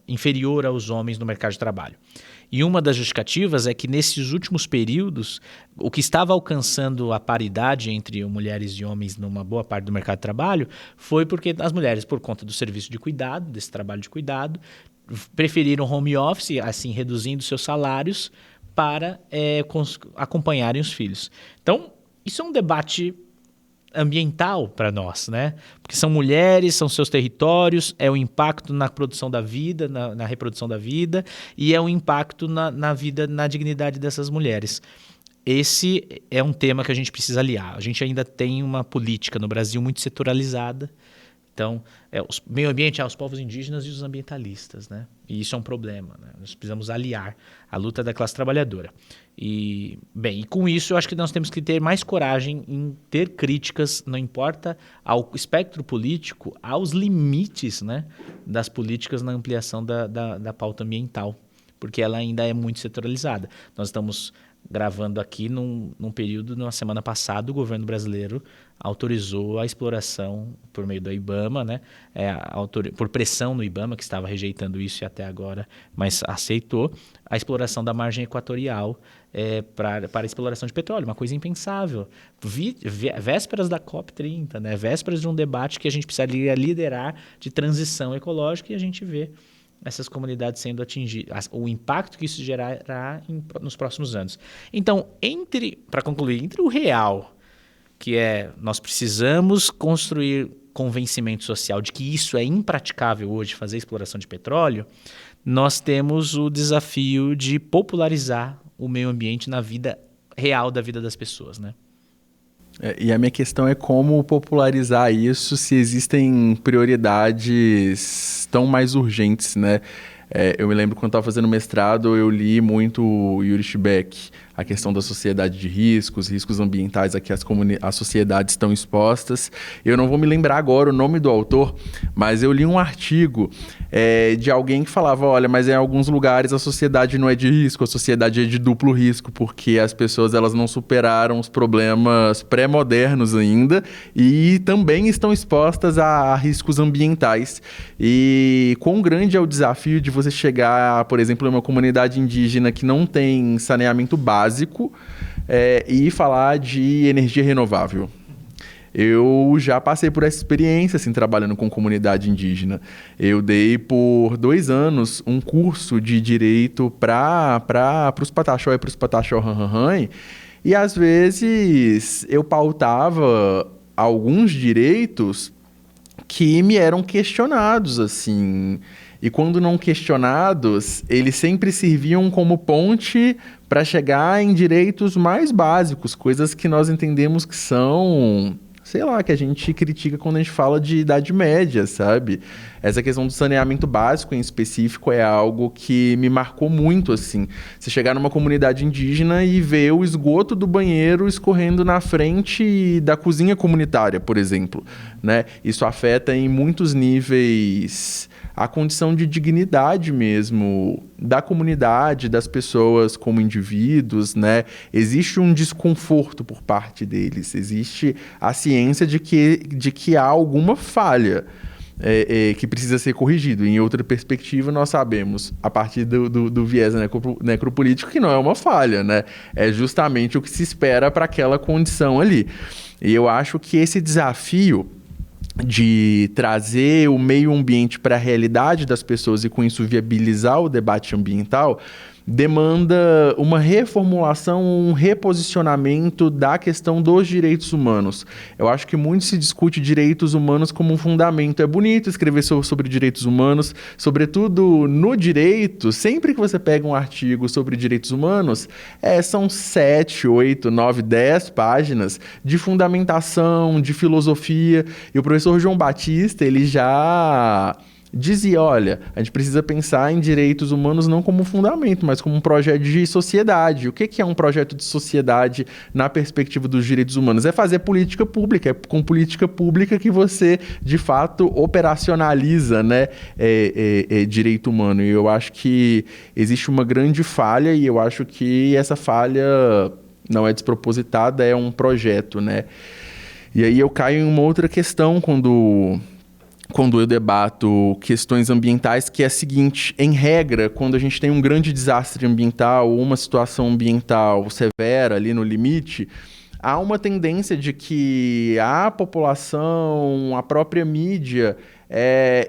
inferior aos homens no mercado de trabalho. E uma das justificativas é que nesses últimos períodos, o que estava alcançando a paridade entre mulheres e homens numa boa parte do mercado de trabalho foi porque as mulheres, por conta do serviço de cuidado, desse trabalho de cuidado, preferiram home office, assim reduzindo seus salários para acompanharem os filhos. Então, isso é um debate ambiental para nós, né? Porque são mulheres, são seus territórios, é o impacto na produção da vida, na reprodução da vida, e é o impacto na vida, na dignidade dessas mulheres. Esse é um tema que a gente precisa aliar. A gente ainda tem uma política no Brasil muito setoralizada. Então, o meio ambiente, os povos indígenas e os ambientalistas, né? E isso é um problema, né? Nós precisamos aliar a luta da classe trabalhadora. E com isso, eu acho que nós temos que ter mais coragem em ter críticas, não importa ao espectro político, aos limites, né, das políticas na ampliação da pauta ambiental, porque ela ainda é muito setoralizada. Nós estamos gravando aqui num período, na semana passada, o governo brasileiro autorizou a exploração por meio do IBAMA, né? Por pressão no IBAMA, que estava rejeitando isso e até agora, mas aceitou a exploração da margem equatorial para a exploração de petróleo, uma coisa impensável. Vésperas da COP30, né? Vésperas de um debate que a gente precisaria liderar de transição ecológica, e a gente vê essas comunidades sendo atingidas, o impacto que isso gerará nos próximos anos. Então, para concluir, entre o real, que nós precisamos construir convencimento social de que isso é impraticável hoje, fazer exploração de petróleo, nós temos o desafio de popularizar o meio ambiente na vida real da vida das pessoas, né? E a minha questão é como popularizar isso se existem prioridades tão mais urgentes, né? Eu me lembro quando estava fazendo mestrado, eu li muito o Yuri Shibek, a questão da sociedade de riscos ambientais a que as sociedades estão expostas. Eu não vou me lembrar agora o nome do autor, mas eu li um artigo de alguém que falava, olha, mas em alguns lugares a sociedade não é de risco, a sociedade é de duplo risco, porque as pessoas elas não superaram os problemas pré-modernos ainda e também estão expostas a riscos ambientais. E quão grande é o desafio de você chegar, por exemplo, em uma comunidade indígena que não tem saneamento básico e falar de energia renovável. Eu já passei por essa experiência, assim, trabalhando com comunidade indígena. Eu dei por 2 anos um curso de direito para os Pataxó e para os Pataxó Ranranran, e às vezes eu pautava alguns direitos que me eram questionados, assim. E quando não questionados, eles sempre serviam como ponte para chegar em direitos mais básicos, coisas que nós entendemos que são, sei lá, que a gente critica quando a gente fala de Idade Média, sabe? Essa questão do saneamento básico em específico é algo que me marcou muito, assim. Você chegar numa comunidade indígena e ver o esgoto do banheiro escorrendo na frente da cozinha comunitária, por exemplo, né? Isso afeta em muitos níveis a condição de dignidade mesmo da comunidade, das pessoas como indivíduos, né? Existe um desconforto por parte deles, existe a ciência consciência de que há alguma falha que precisa ser corrigido. Em outra perspectiva, nós sabemos, a partir do viés necropolítico, que não é uma falha, né? É justamente o que se espera para aquela condição ali. E eu acho que esse desafio de trazer o meio ambiente para a realidade das pessoas e com isso viabilizar o debate ambiental demanda uma reformulação, um reposicionamento da questão dos direitos humanos. Eu acho que muito se discute direitos humanos como um fundamento. É bonito escrever sobre direitos humanos, sobretudo no direito. Sempre que você pega um artigo sobre direitos humanos, são 7, 8, 9, 10 páginas de fundamentação, de filosofia. E o professor João Batista, ele já dizia, olha, a gente precisa pensar em direitos humanos não como um fundamento, mas como um projeto de sociedade. O que é um projeto de sociedade na perspectiva dos direitos humanos? É fazer política pública, é com política pública que você, de fato, operacionaliza, né, direito humano. E eu acho que existe uma grande falha e eu acho que essa falha não é despropositada, é um projeto, né? E aí eu caio em uma outra questão quando eu debato questões ambientais, que é a seguinte: em regra, quando a gente tem um grande desastre ambiental ou uma situação ambiental severa ali no limite, há uma tendência de que a população, a própria mídia,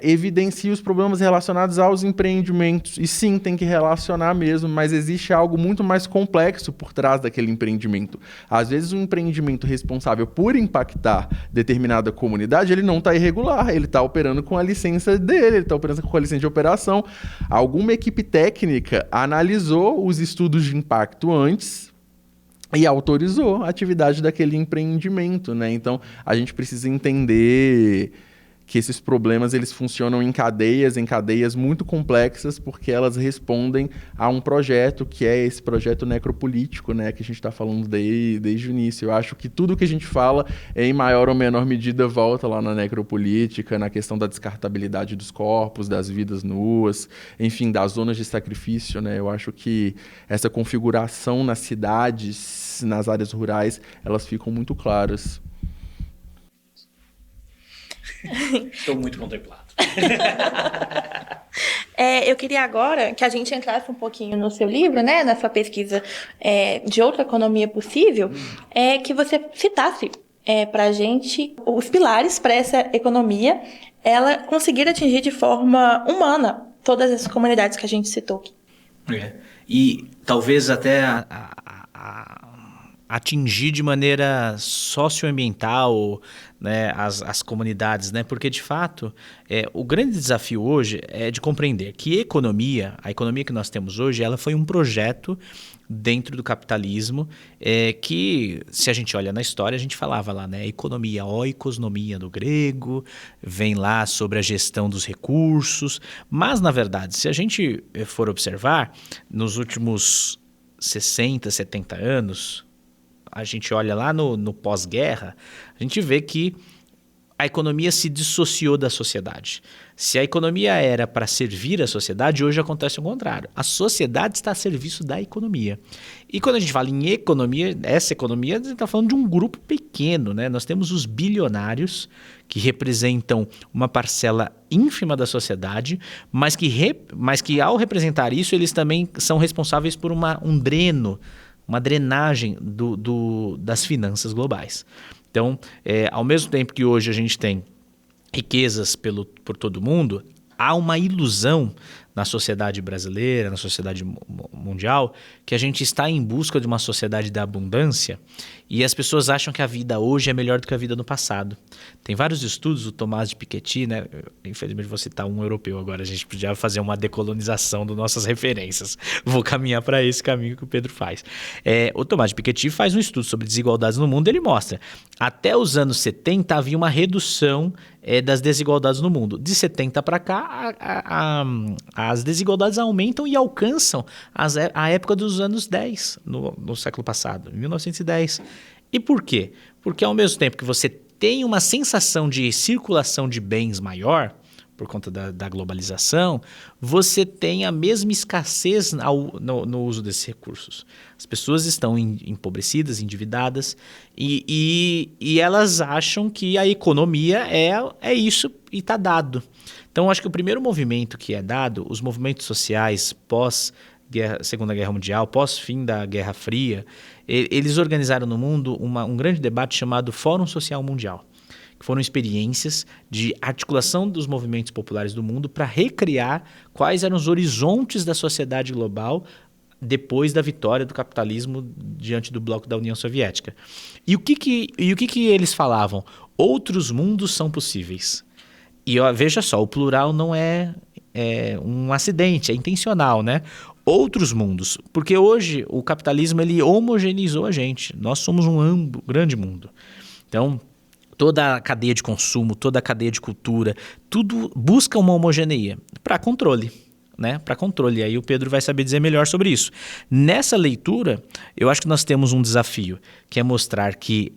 evidencia os problemas relacionados aos empreendimentos. E sim, tem que relacionar mesmo, mas existe algo muito mais complexo por trás daquele empreendimento. Às vezes, um empreendimento responsável por impactar determinada comunidade, ele não está irregular, ele está operando com a licença dele, ele está operando com a licença de operação. Alguma equipe técnica analisou os estudos de impacto antes e autorizou a atividade daquele empreendimento, né? Então, a gente precisa entender que esses problemas eles funcionam em cadeias muito complexas, porque elas respondem a um projeto que é esse projeto necropolítico, né, que a gente está falando desde o início. Eu acho que tudo que a gente fala, em maior ou menor medida, volta lá na necropolítica, na questão da descartabilidade dos corpos, das vidas nuas, enfim, das zonas de sacrifício, né? Eu acho que essa configuração nas cidades, nas áreas rurais, elas ficam muito claras. Estou muito contemplado. Eu queria agora que a gente entrasse um pouquinho no seu livro, né, na sua pesquisa de outra economia possível, que você citasse para a gente os pilares para essa economia, ela conseguir atingir de forma humana todas essas comunidades que a gente citou aqui. E talvez até atingir de maneira socioambiental, né, as comunidades, né? Porque, de fato, o grande desafio hoje é de compreender que a economia que nós temos hoje, ela foi um projeto dentro do capitalismo que, se a gente olha na história, a gente falava lá, né? Economia, oikonomia do grego, vem lá sobre a gestão dos recursos, mas, na verdade, se a gente for observar, nos últimos 60, 70 anos, a gente olha lá no pós-guerra, a gente vê que a economia se dissociou da sociedade. Se a economia era para servir a sociedade, hoje acontece o contrário. A sociedade está a serviço da economia. E quando a gente fala em economia, essa economia, a gente está falando de um grupo pequeno, né? Nós temos os bilionários, que representam uma parcela ínfima da sociedade, mas que ao representar isso, eles também são responsáveis por um dreno, uma drenagem das finanças globais. Então, ao mesmo tempo que hoje a gente tem riquezas por todo mundo, há uma ilusão na sociedade brasileira, na sociedade mundial, que a gente está em busca de uma sociedade da abundância e as pessoas acham que a vida hoje é melhor do que a vida no passado. Tem vários estudos, o Tomás de Piketty, né? Infelizmente vou citar um europeu agora, a gente podia fazer uma decolonização das nossas referências. Vou caminhar para esse caminho que o Pedro faz. O Tomás de Piketty faz um estudo sobre desigualdades no mundo, ele mostra, até os anos 70 havia uma redução das desigualdades no mundo. De 70 para cá, as desigualdades aumentam e alcançam a época dos anos 10, no século passado, 1910. E por quê? Porque ao mesmo tempo que você tem uma sensação de circulação de bens maior, por conta da globalização, você tem a mesma escassez no uso desses recursos. As pessoas estão empobrecidas, endividadas, e elas acham que a economia é isso e está dado. Então, acho que o primeiro movimento que é dado, os movimentos sociais Segunda Guerra Mundial, pós-fim da Guerra Fria, eles organizaram no mundo um grande debate chamado Fórum Social Mundial, que foram experiências de articulação dos movimentos populares do mundo para recriar quais eram os horizontes da sociedade global depois da vitória do capitalismo diante do bloco da União Soviética. E o que eles falavam? Outros mundos são possíveis. E veja só, o plural não é um acidente, é intencional, né? Outros mundos, porque hoje o capitalismo ele homogeneizou a gente. Nós somos um grande mundo. Então, toda a cadeia de consumo, toda a cadeia de cultura, tudo busca uma homogeneia para controle, né? Para controle. E aí o Pedro vai saber dizer melhor sobre isso. Nessa leitura, eu acho que nós temos um desafio, que é mostrar que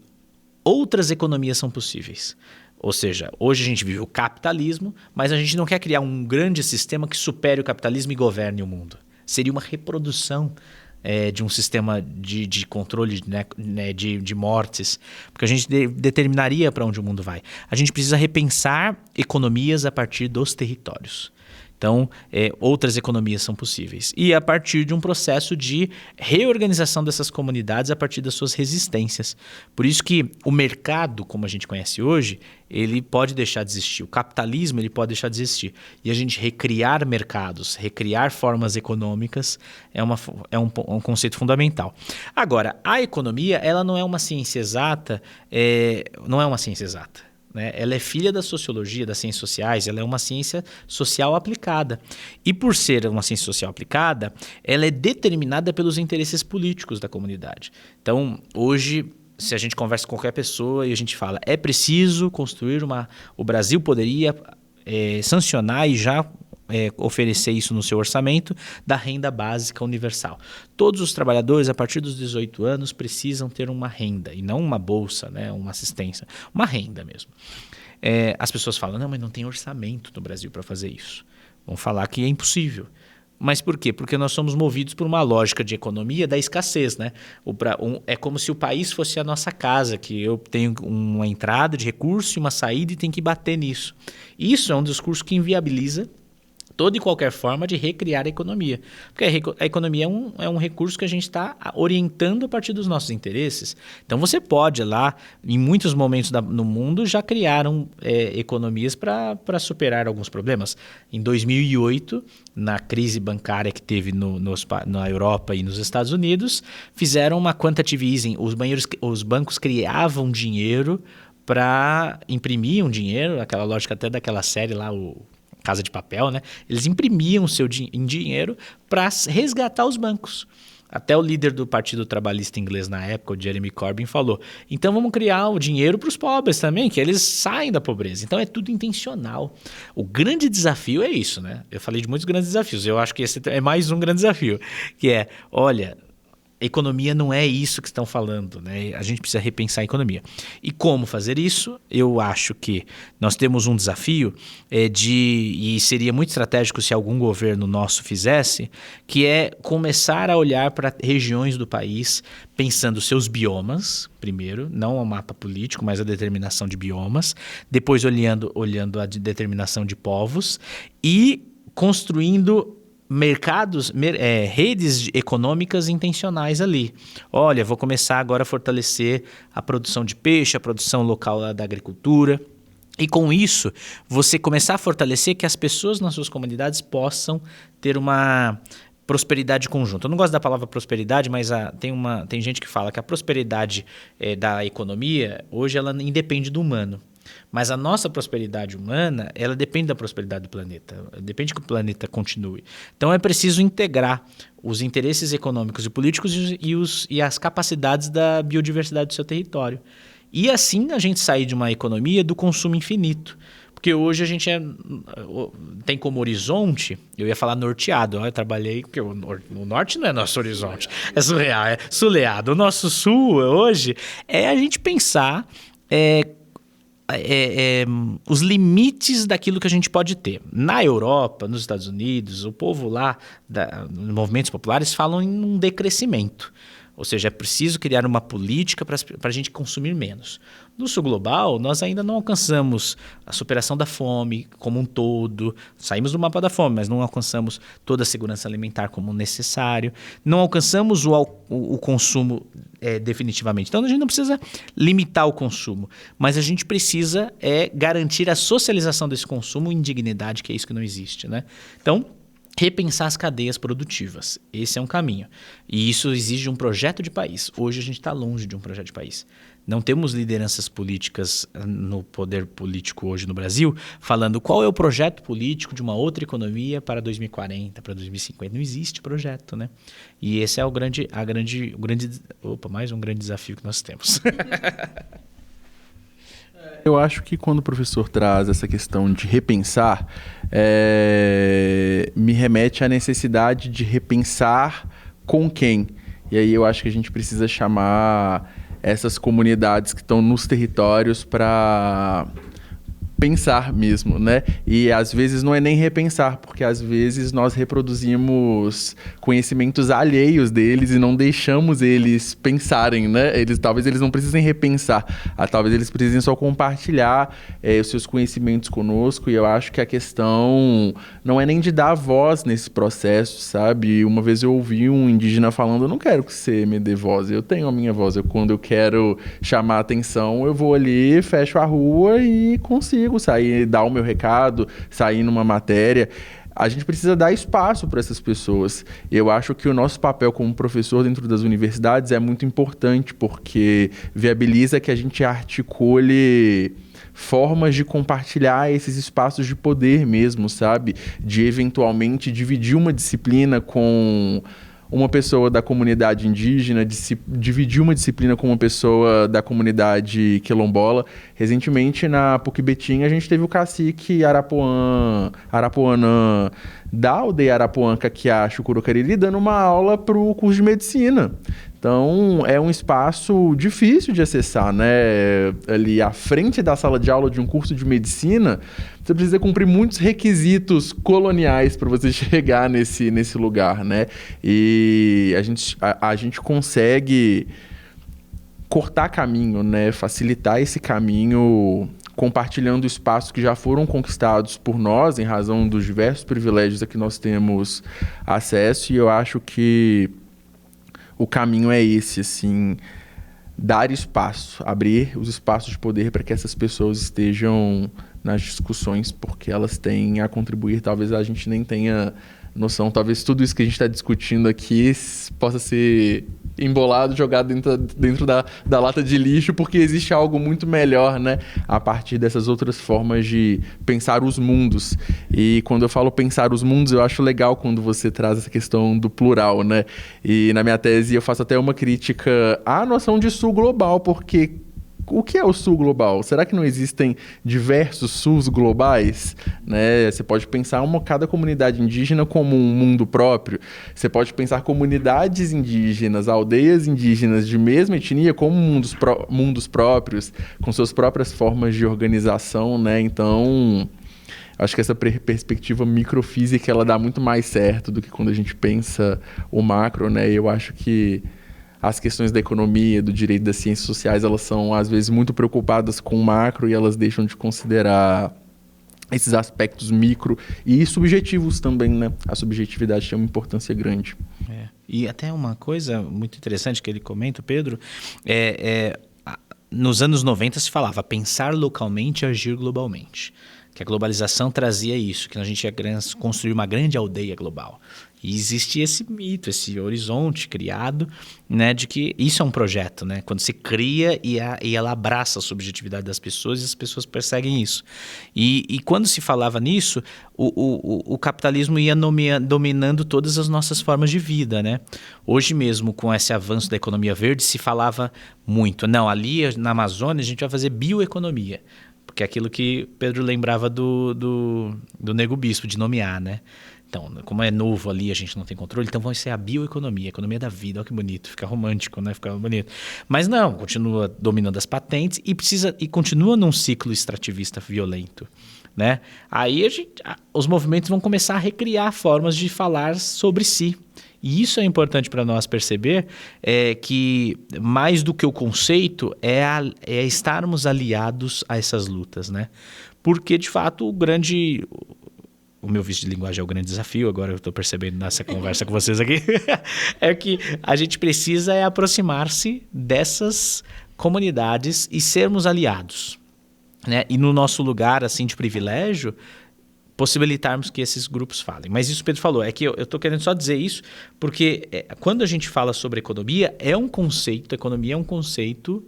outras economias são possíveis. Ou seja, hoje a gente vive o capitalismo, mas a gente não quer criar um grande sistema que supere o capitalismo e governe o mundo. Seria uma reprodução de um sistema de controle, né, de mortes, porque a gente determinaria para onde o mundo vai. A gente precisa repensar economias a partir dos territórios. Então, outras economias são possíveis. E a partir de um processo de reorganização dessas comunidades a partir das suas resistências. Por isso que o mercado, como a gente conhece hoje, ele pode deixar de existir. O capitalismo ele pode deixar de existir. E a gente recriar mercados, recriar formas econômicas é um conceito fundamental. Agora, a economia ela não é uma ciência exata, não é uma ciência exata. Né? Ela é filha da sociologia, das ciências sociais, ela é uma ciência social aplicada. E por ser uma ciência social aplicada, ela é determinada pelos interesses políticos da comunidade. Então, hoje, se a gente conversa com qualquer pessoa e a gente fala, é preciso construir o Brasil poderia sancionar e já oferecer isso no seu orçamento da renda básica universal. Todos os trabalhadores, a partir dos 18 anos, precisam ter uma renda, e não uma bolsa, né, uma assistência, uma renda mesmo. As pessoas falam, não, mas não tem orçamento no Brasil para fazer isso. Vão falar que é impossível. Mas por quê? Porque nós somos movidos por uma lógica de economia da escassez, né? É como se o país fosse a nossa casa, que eu tenho uma entrada de recurso e uma saída e tenho que bater nisso. Isso é um discurso que inviabiliza toda e qualquer forma de recriar a economia. Porque a economia é um recurso que a gente está orientando a partir dos nossos interesses. Então você pode lá, em muitos momentos no mundo, já criaram economias para superar alguns problemas. Em 2008, na crise bancária que teve na Europa e nos Estados Unidos, fizeram uma quantitative easing. Os bancos criavam dinheiro imprimiam dinheiro, aquela lógica até daquela série lá, o Casa de Papel, né? Eles imprimiam seu dinheiro para resgatar os bancos. Até o líder do Partido Trabalhista inglês na época, o Jeremy Corbyn, falou, então vamos criar o dinheiro para os pobres também, que eles saem da pobreza. Então é tudo intencional. O grande desafio é isso, né? Eu falei de muitos grandes desafios, eu acho que esse é mais um grande desafio, que é, olha, economia não é isso que estão falando, né? A gente precisa repensar a economia. E como fazer isso? Eu acho que nós temos um desafio e seria muito estratégico se algum governo nosso fizesse, que é começar a olhar para regiões do país, pensando seus biomas, primeiro, não o mapa político, mas a determinação de biomas, depois olhando a determinação de povos e construindo redes econômicas intencionais ali. Olha, vou começar agora a fortalecer a produção de peixe, a produção local da agricultura. E com isso, você começar a fortalecer que as pessoas nas suas comunidades possam ter uma prosperidade conjunta. Eu não gosto da palavra prosperidade, mas tem gente que fala que a prosperidade da economia, hoje, ela independe do humano. Mas a nossa prosperidade humana, ela depende da prosperidade do planeta, depende que o planeta continue. Então é preciso integrar os interesses econômicos e políticos e as capacidades da biodiversidade do seu território. E assim a gente sair de uma economia do consumo infinito. Porque hoje a gente tem como horizonte, eu ia falar norteado, eu trabalhei, porque o norte não é nosso horizonte, é surreal, é soleado. O nosso sul hoje é a gente pensar os limites daquilo que a gente pode ter. Na Europa, nos Estados Unidos, o povo lá, movimentos populares, falam em um decrescimento. Ou seja, é preciso criar uma política para a gente consumir menos. No sul global, nós ainda não alcançamos a superação da fome como um todo. Saímos do mapa da fome, mas não alcançamos toda a segurança alimentar como necessário. Não alcançamos o consumo definitivamente. Então, a gente não precisa limitar o consumo, mas a gente precisa garantir a socialização desse consumo em dignidade, que é isso que não existe, né? Então, repensar as cadeias produtivas. Esse é um caminho. E isso exige um projeto de país. Hoje a gente está longe de um projeto de país. Não temos lideranças políticas no poder político hoje no Brasil falando qual é o projeto político de uma outra economia para 2040, para 2050. Não existe projeto, né? E esse é mais um grande desafio que nós temos. Eu acho que quando o professor traz essa questão de repensar, me remete à necessidade de repensar com quem. E aí eu acho que a gente precisa chamar essas comunidades que estão nos territórios para pensar mesmo, né? E às vezes não é nem repensar, porque às vezes nós reproduzimos conhecimentos alheios deles e não deixamos eles pensarem, né? Talvez eles não precisem repensar, talvez eles precisem só compartilhar os seus conhecimentos conosco, e eu acho que a questão não é nem de dar voz nesse processo, sabe? Uma vez eu ouvi um indígena falando: eu não quero que você me dê voz, eu tenho a minha voz, quando eu quero chamar a atenção, eu vou ali, fecho a rua e consigo sair, dar o meu recado, sair numa matéria. A gente precisa dar espaço para essas pessoas. Eu acho que o nosso papel como professor dentro das universidades é muito importante, porque viabiliza que a gente articule formas de compartilhar esses espaços de poder mesmo, sabe? De eventualmente dividir uma disciplina com uma pessoa da comunidade indígena, dividir uma disciplina com uma pessoa da comunidade quilombola. Recentemente, na PUC Betim, a gente teve o cacique Arapuanã da aldeia Arapuã, Caquiá, Chucurucariri, dando uma aula para o curso de medicina. Então, é um espaço difícil de acessar, né? Ali à frente da sala de aula de um curso de medicina, você precisa cumprir muitos requisitos coloniais para você chegar nesse lugar, né? E a gente consegue cortar caminho, né? Facilitar esse caminho compartilhando espaços que já foram conquistados por nós em razão dos diversos privilégios a que nós temos acesso, e eu acho que o caminho é esse, assim, dar espaço, abrir os espaços de poder para que essas pessoas estejam nas discussões, porque elas têm a contribuir. Talvez a gente nem tenha noção, talvez tudo isso que a gente está discutindo aqui possa ser embolado, jogado dentro da lata de lixo, porque existe algo muito melhor, né? A partir dessas outras formas de pensar os mundos. E quando eu falo pensar os mundos, eu acho legal quando você traz essa questão do plural, né? E na minha tese eu faço até uma crítica à noção de sul global, porque o que é o sul global? Será que não existem diversos sus globais? Né? Você pode pensar cada comunidade indígena como um mundo próprio. Você pode pensar comunidades indígenas, aldeias indígenas de mesma etnia como mundos próprios, com suas próprias formas de organização, né? Então, acho que essa perspectiva microfísica ela dá muito mais certo do que quando a gente pensa o macro, né? Eu acho que as questões da economia, do direito, das ciências sociais, elas são, às vezes, muito preocupadas com o macro e elas deixam de considerar esses aspectos micro e subjetivos também, né? A subjetividade tem uma importância grande. E até uma coisa muito interessante que ele comenta, Pedro, nos anos 90 se falava pensar localmente e agir globalmente. Que a globalização trazia isso, que a gente ia construir uma grande aldeia global. E existia esse mito, esse horizonte criado, né, de que isso é um projeto, né? Quando se cria e ela abraça a subjetividade das pessoas e as pessoas perseguem isso. E quando se falava nisso, o capitalismo ia dominando todas as nossas formas de vida, né? Hoje mesmo, com esse avanço da economia verde, se falava muito. Não, ali na Amazônia a gente vai fazer bioeconomia. Porque é aquilo que Pedro lembrava do Nego Bispo, de nomear, né? Então, como é novo ali, a gente não tem controle, então vai ser a bioeconomia, a economia da vida. Olha que bonito, fica romântico, né? Fica bonito. Mas não, continua dominando as patentes e continua num ciclo extrativista violento, né? Aí os movimentos vão começar a recriar formas de falar sobre si. E isso é importante para nós perceber, que mais do que o conceito é estarmos aliados a essas lutas, né? Porque, de fato, o meu vício de linguagem é o grande desafio, agora eu estou percebendo nessa conversa com vocês aqui, é que a gente precisa aproximar-se dessas comunidades e sermos aliados, né? E no nosso lugar assim, de privilégio, possibilitarmos que esses grupos falem. Mas isso o Pedro falou, é que eu estou querendo só dizer isso, porque quando a gente fala sobre economia, economia é um conceito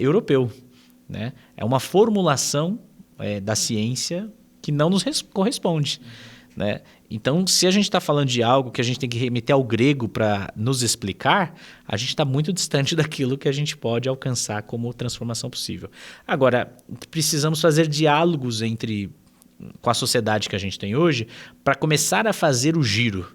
europeu, né? É uma formulação da ciência que não nos corresponde, né? Então, se a gente está falando de algo que a gente tem que remeter ao grego para nos explicar, a gente está muito distante daquilo que a gente pode alcançar como transformação possível. Agora, precisamos fazer diálogos com a sociedade que a gente tem hoje para começar a fazer o giro,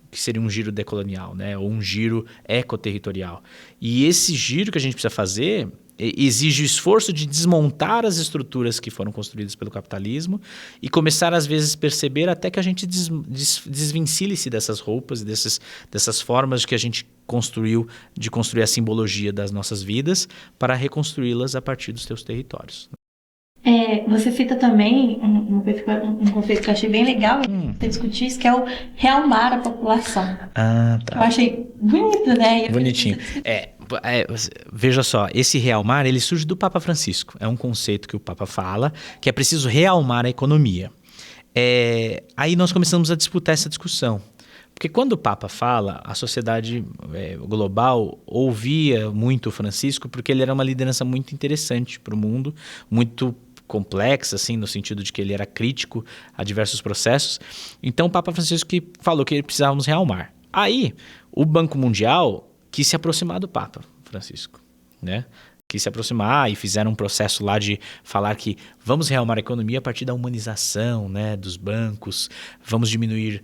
que seria um giro decolonial, né? Ou um giro ecoterritorial. E esse giro que a gente precisa fazer exige o esforço de desmontar as estruturas que foram construídas pelo capitalismo e começar, às vezes, a perceber até que a gente desvencilhe-se dessas roupas e dessas formas que a gente construiu, de construir a simbologia das nossas vidas para reconstruí-las a partir dos seus territórios. Você cita também um conceito que eu achei bem legal de discutir isso, que é o realmar a população. Ah, tá. Eu achei bonito, né? Bonitinho. Veja só, esse realmar, ele surge do Papa Francisco. É um conceito que o Papa fala, que é preciso realmar a economia. Aí nós começamos a disputar essa discussão. Porque quando o Papa fala, a sociedade global ouvia muito o Francisco, porque ele era uma liderança muito interessante para o mundo, muito complexa, assim, no sentido de que ele era crítico a diversos processos. Então, o Papa Francisco que falou que precisávamos realmar. Aí, o Banco Mundial quis se aproximar do Papa Francisco, né? Quis se aproximar e fizeram um processo lá de falar que vamos realmar a economia a partir da humanização, né, dos bancos, vamos diminuir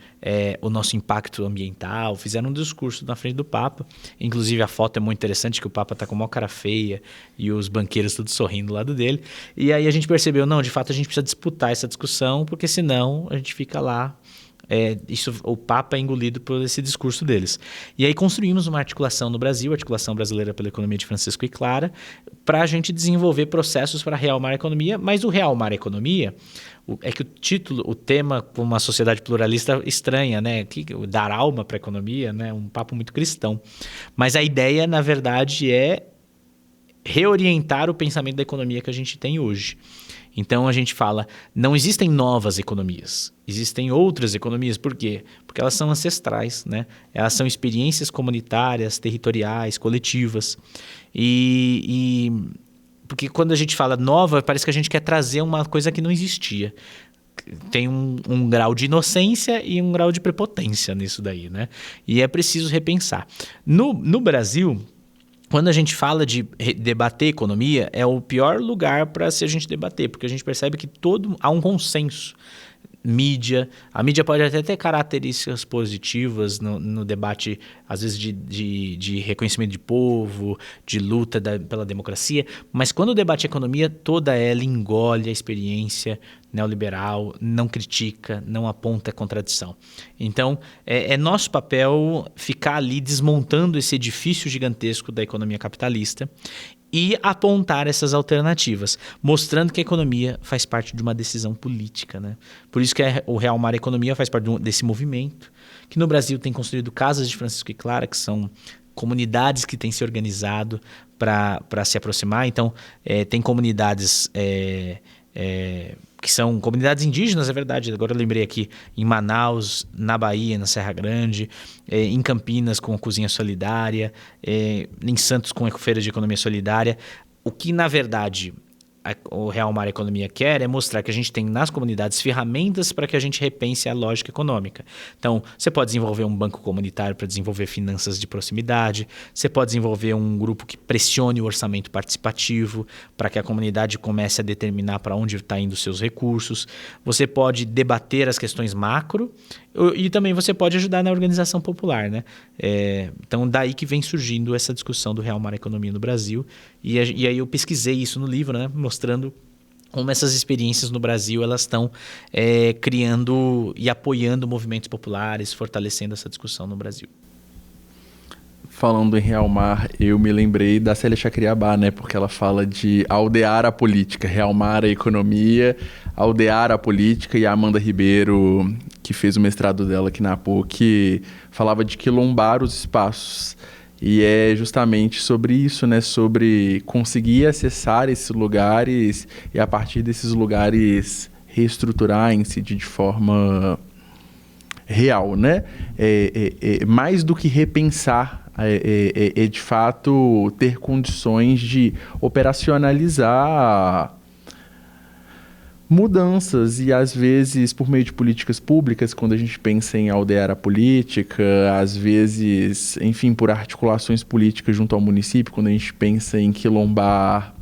o nosso impacto ambiental. Fizeram um discurso na frente do Papa. Inclusive, a foto é muito interessante, que o Papa está com uma cara feia e os banqueiros todos sorrindo do lado dele. E aí a gente percebeu, não, de fato a gente precisa disputar essa discussão, porque senão a gente fica lá. O Papa é engolido por esse discurso deles. E aí construímos uma articulação no Brasil, a Articulação Brasileira pela Economia de Francisco e Clara, para a gente desenvolver processos para realmar a economia. Mas o realmar a economia, que o título, o tema, com uma sociedade pluralista estranha, né? Dar alma para a economia, né? Um papo muito cristão. Mas a ideia, na verdade, é reorientar o pensamento da economia que a gente tem hoje. Então a gente fala, não existem novas economias, existem outras economias. Por quê? Porque elas são ancestrais, né? Elas são experiências comunitárias, territoriais, coletivas. Porque quando a gente fala nova, parece que a gente quer trazer uma coisa que não existia. Tem um grau de inocência e um grau de prepotência nisso daí, né? E é preciso repensar. No Brasil, quando a gente fala de debater economia, é o pior lugar para se a gente debater, porque a gente percebe que há um consenso. A mídia pode até ter características positivas no debate, às vezes de reconhecimento de povo, de luta pela democracia, mas quando o debate economia, toda ela engole a experiência neoliberal, não critica, não aponta contradição. Então, é nosso papel ficar ali desmontando esse edifício gigantesco da economia capitalista e apontar essas alternativas, mostrando que a economia faz parte de uma decisão política, né? Por isso que o realmar a economia faz parte desse movimento, que no Brasil tem construído casas de Francisco e Clara, que são comunidades que têm se organizado para se aproximar. Então, tem comunidades que são comunidades indígenas, é verdade. Agora eu lembrei aqui, em Manaus, na Bahia, na Serra Grande, em Campinas com a Cozinha Solidária, em Santos com a Feira de Economia Solidária. O que, na verdade, o Real Mar Economia quer é mostrar que a gente tem nas comunidades ferramentas para que a gente repense a lógica econômica. Então, você pode desenvolver um banco comunitário para desenvolver finanças de proximidade, você pode desenvolver um grupo que pressione o orçamento participativo para que a comunidade comece a determinar para onde está indo os seus recursos, você pode debater as questões macro e também você pode ajudar na organização popular, né? Então, daí que vem surgindo essa discussão do Real Mar Economia no Brasil. E aí eu pesquisei isso no livro, né? Mostrando como essas experiências no Brasil elas estão criando e apoiando movimentos populares, fortalecendo essa discussão no Brasil. Falando em Real Mar, eu me lembrei da Célia Chacriabá, né? Porque ela fala de aldear a política, Real Mar a economia, aldear a política, e a Amanda Ribeiro, que fez o mestrado dela aqui na PUC, falava de quilombar os espaços. E é justamente sobre isso, né? Sobre conseguir acessar esses lugares e, a partir desses lugares, reestruturar, incidir de forma real, né? Mais do que repensar, de fato ter condições de operacionalizar mudanças, e às vezes por meio de políticas públicas, quando a gente pensa em aldear a política, às vezes, enfim, por articulações políticas junto ao município, quando a gente pensa em quilombar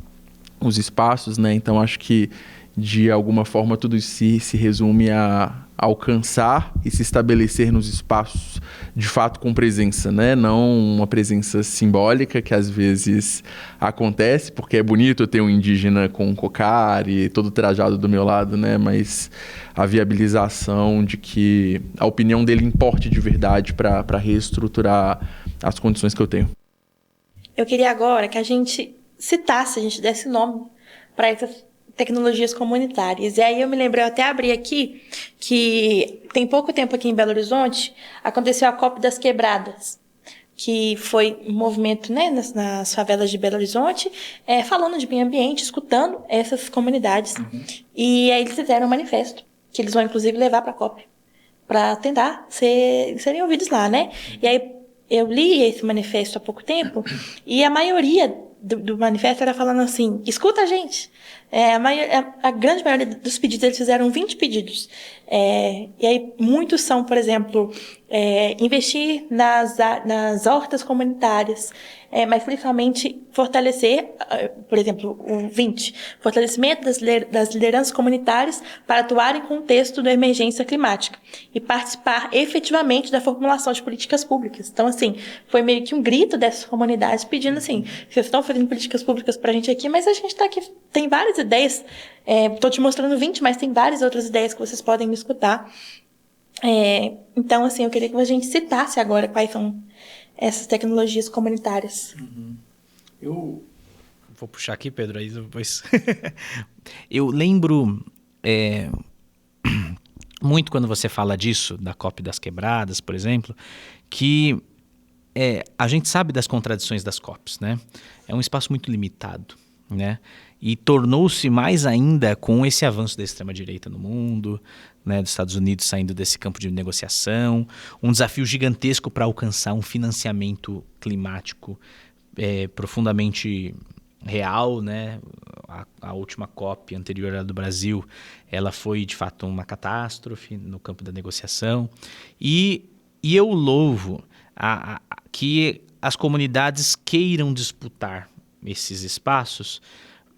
os espaços, né? Então acho que de alguma forma tudo isso se resume a alcançar e se estabelecer nos espaços de fato com presença, né? Não uma presença simbólica que às vezes acontece, porque é bonito eu ter um indígena com um cocar todo trajado do meu lado, né? Mas a viabilização de que a opinião dele importe de verdade para reestruturar as condições que eu tenho. Eu queria agora que a gente citasse, a gente desse nome para essas tecnologias comunitárias. E aí eu me lembrei, eu até abri aqui, que tem pouco tempo aqui em Belo Horizonte, aconteceu a COP das Quebradas, que foi um movimento, né, nas favelas de Belo Horizonte, falando de meio ambiente, escutando essas comunidades. Uhum. E aí eles fizeram um manifesto, que eles vão inclusive levar para a COP, para tentar serem ouvidos lá, né? E aí eu li esse manifesto há pouco tempo, e a maioria do manifesto era falando assim, escuta a gente. A grande maioria dos pedidos, eles fizeram 20 pedidos. E aí muitos são, por exemplo, investir nas hortas comunitárias, mas principalmente fortalecer, por exemplo, o 20, fortalecimento das lideranças comunitárias para atuar em contexto da emergência climática e participar efetivamente da formulação de políticas públicas. Então, assim, foi meio que um grito dessas comunidades pedindo assim, vocês estão fazendo políticas públicas para a gente aqui, mas a gente está aqui, tem várias ideias, estou te mostrando 20, mas tem várias outras ideias que vocês podem me escutar. Então, assim, eu queria que a gente citasse agora quais são essas tecnologias comunitárias. Uhum. Eu vou puxar aqui, Pedro, aí depois. Eu lembro muito quando você fala disso, da COP das Quebradas, por exemplo, que a gente sabe das contradições das COPs, né? É um espaço muito limitado, né? E tornou-se mais ainda com esse avanço da extrema-direita no mundo, né, dos Estados Unidos saindo desse campo de negociação, um desafio gigantesco para alcançar um financiamento climático profundamente real, né? A última COP anterior à do Brasil, ela foi de fato uma catástrofe no campo da negociação. E eu louvo que as comunidades queiram disputar esses espaços,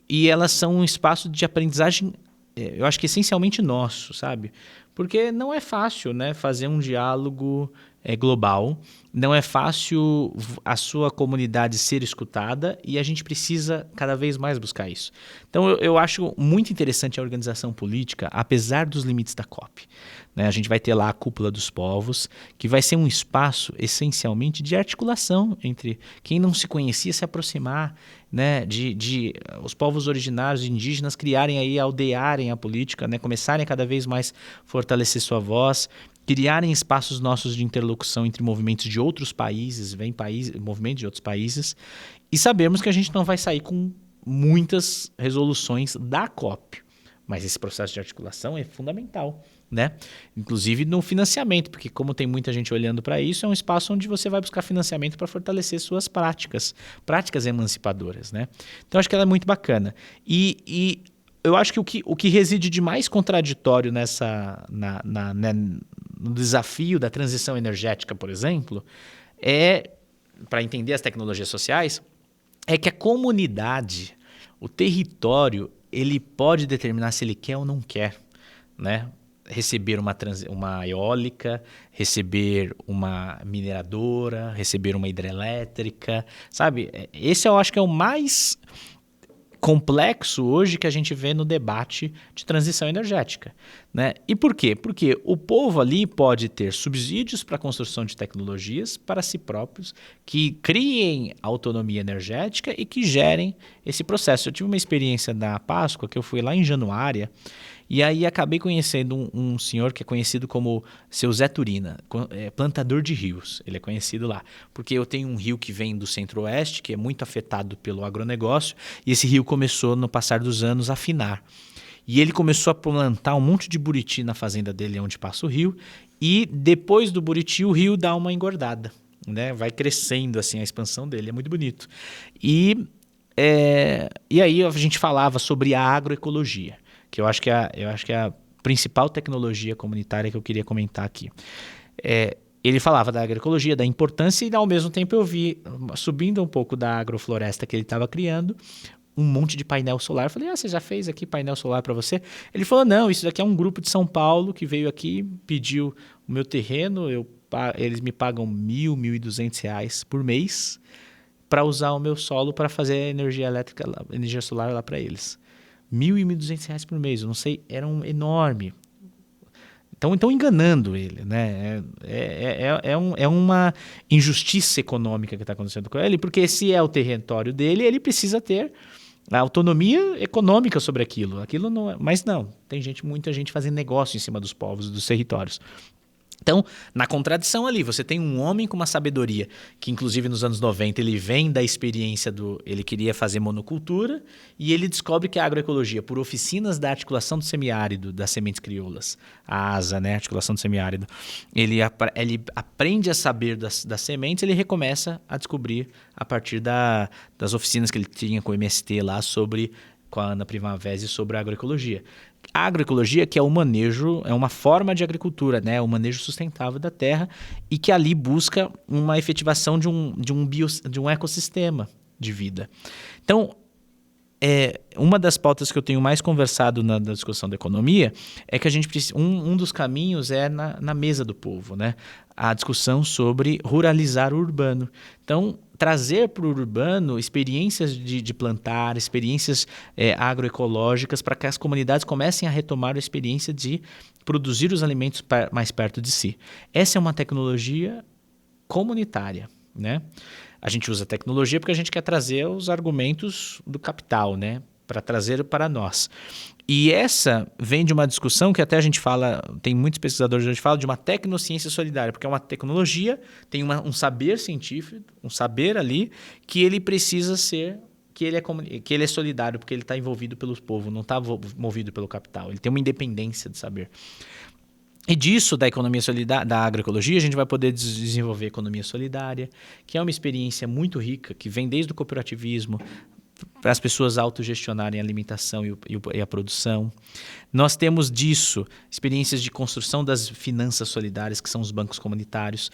e elas são um espaço de aprendizagem, eu acho que essencialmente nosso, sabe? Porque não é fácil, né, fazer um diálogo global, não é fácil a sua comunidade ser escutada, e a gente precisa cada vez mais buscar isso. Então eu acho muito interessante a organização política, apesar dos limites da COP. Né? A gente vai ter lá a Cúpula dos Povos, que vai ser um espaço essencialmente de articulação entre quem não se conhecia se aproximar, né? de os povos originários indígenas criarem aí, aldearem a política, né? Começarem a cada vez mais fortalecer sua voz, criarem espaços nossos de interlocução entre movimentos de outros países, movimentos de outros países, e sabermos que a gente não vai sair com muitas resoluções da COP, mas esse processo de articulação é fundamental, né? Inclusive no financiamento, porque como tem muita gente olhando para isso, é um espaço onde você vai buscar financiamento para fortalecer suas práticas emancipadoras, né? Então acho que ela é muito bacana. E eu acho que o que reside de mais contraditório né, no desafio da transição energética, por exemplo, para entender as tecnologias sociais, é que a comunidade, o território, ele pode determinar se ele quer ou não quer, né? Receber uma eólica, receber uma mineradora, receber uma hidrelétrica, sabe? Esse eu acho que é o mais complexo hoje que a gente vê no debate de transição energética, né? E por quê? Porque o povo ali pode ter subsídios para a construção de tecnologias para si próprios, que criem autonomia energética e que gerem esse processo. Eu tive uma experiência na Páscoa, que eu fui lá em Januária, e aí acabei conhecendo um senhor que é conhecido como seu Zé Turina, plantador de rios. Ele é conhecido lá, porque eu tenho um rio que vem do centro-oeste, que é muito afetado pelo agronegócio, e esse rio começou, no passar dos anos, a afinar. E ele começou a plantar um monte de buriti na fazenda dele, onde passa o rio, e depois do buriti o rio dá uma engordada, né? Vai crescendo assim a expansão dele, é muito bonito. E aí a gente falava sobre a agroecologia, que eu acho que é a principal tecnologia comunitária que eu queria comentar aqui. Ele falava da agroecologia, da importância, e ao mesmo tempo eu vi, subindo um pouco da agrofloresta que ele estava criando, um monte de painel solar. Eu falei, você já fez aqui painel solar para você? Ele falou, não, isso daqui é um grupo de São Paulo que veio aqui, pediu o meu terreno, eles me pagam R$1.000, R$1.200 por mês para usar o meu solo para fazer energia elétrica, energia solar lá para eles. R$1.000 e R$1.200 por mês, eu não sei, era um enorme. Então enganando ele, né? É uma injustiça econômica que está acontecendo com ele, porque se é o território dele, ele precisa ter a autonomia econômica sobre aquilo. Aquilo não é, mas não, tem muita gente fazendo negócio em cima dos povos, dos territórios. Então, na contradição ali, você tem um homem com uma sabedoria, que inclusive nos anos 90 ele vem da experiência ele queria fazer monocultura, e ele descobre que a agroecologia, por oficinas da articulação do semiárido, das sementes crioulas, a ASA, né, articulação do semiárido, ele aprende a saber das sementes, ele recomeça a descobrir a partir das oficinas que ele tinha com o MST lá com a Ana Primavera sobre a agroecologia. A agroecologia, que é o manejo, é uma forma de agricultura, né? O manejo sustentável da terra, e que ali busca uma efetivação de um ecossistema de vida. Então, uma das pautas que eu tenho mais conversado na discussão da economia é que a gente precisa, um dos caminhos é na mesa do povo, né? A discussão sobre ruralizar o urbano. Então, trazer para o urbano experiências de plantar, experiências agroecológicas, para que as comunidades comecem a retomar a experiência de produzir os alimentos mais perto de si. Essa é uma tecnologia comunitária, né? A gente usa tecnologia porque a gente quer trazer os argumentos do capital, né? Para trazer para nós. E essa vem de uma discussão que até a gente fala, tem muitos pesquisadores que a gente fala de uma tecnociência solidária, porque é uma tecnologia, tem um saber científico, um saber ali, que ele precisa ser, que ele é solidário, porque ele está envolvido pelo povo, não está movido pelo capital. Ele tem uma independência de saber. E disso, da economia solidária, da agroecologia, a gente vai poder desenvolver a economia solidária, que é uma experiência muito rica, que vem desde o cooperativismo, para as pessoas autogestionarem a alimentação e a produção. Nós temos disso experiências de construção das finanças solidárias, que são os bancos comunitários.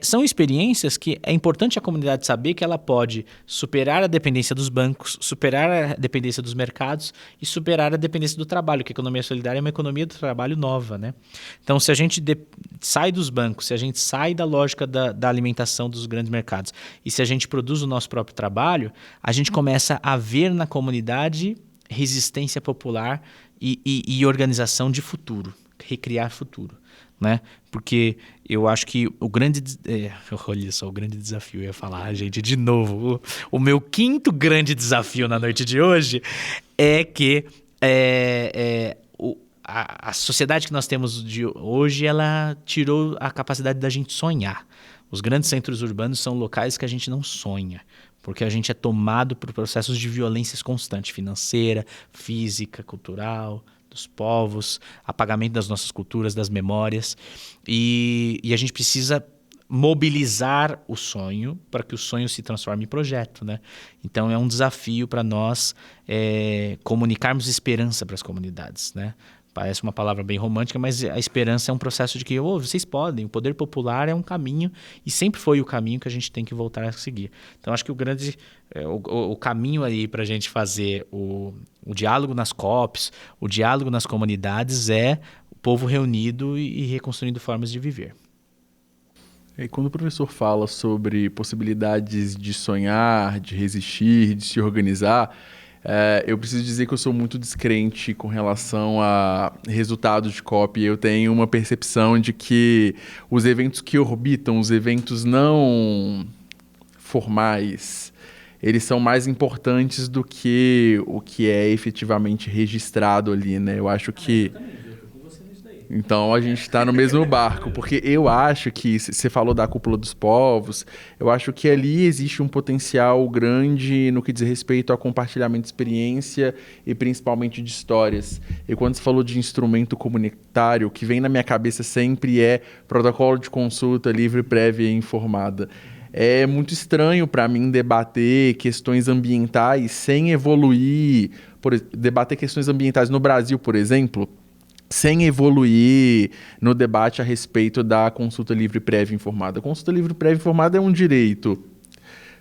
São experiências que é importante a comunidade saber que ela pode superar a dependência dos bancos, superar a dependência dos mercados e superar a dependência do trabalho, que a economia solidária é uma economia do trabalho nova, né? Então, se a gente sai dos bancos, se a gente sai da lógica da alimentação dos grandes mercados e se a gente produz o nosso próprio trabalho, a gente começa a ver na comunidade resistência popular e organização de futuro, recriar futuro. Né? Porque eu acho que olha só, o grande desafio, eu ia falar, gente, de novo, o meu quinto grande desafio na noite de hoje é que a sociedade que nós temos de hoje, ela tirou a capacidade da gente sonhar. Os grandes centros urbanos são locais que a gente não sonha, porque a gente é tomado por processos de violências constantes, financeira, física, cultural, dos povos, apagamento das nossas culturas, das memórias. E a gente precisa mobilizar o sonho para que o sonho se transforme em projeto, né? Então é um desafio para nós comunicarmos esperança para as comunidades, né? Parece uma palavra bem romântica, mas a esperança é um processo de que vocês podem, o poder popular é um caminho e sempre foi o caminho que a gente tem que voltar a seguir. Então acho que o caminho aí para a gente fazer o diálogo nas COPs, o diálogo nas comunidades é o povo reunido e reconstruindo formas de viver. E quando o professor fala sobre possibilidades de sonhar, de resistir, de se organizar, eu preciso dizer que eu sou muito descrente com relação a resultados de COP. Eu tenho uma percepção de que os eventos que orbitam, os eventos não formais, eles são mais importantes do que o que é efetivamente registrado ali, né? Eu acho que... Então a gente está no mesmo barco, porque eu acho que, você falou da Cúpula dos Povos, eu acho que ali existe um potencial grande no que diz respeito ao compartilhamento de experiência e principalmente de histórias. E quando você falou de instrumento comunitário, o que vem na minha cabeça sempre é protocolo de consulta livre, prévia e informada. É muito estranho para mim debater questões ambientais sem evoluir, debater questões ambientais no Brasil, por exemplo, sem evoluir no debate a respeito da consulta livre prévia informada. A consulta livre prévia informada é um direito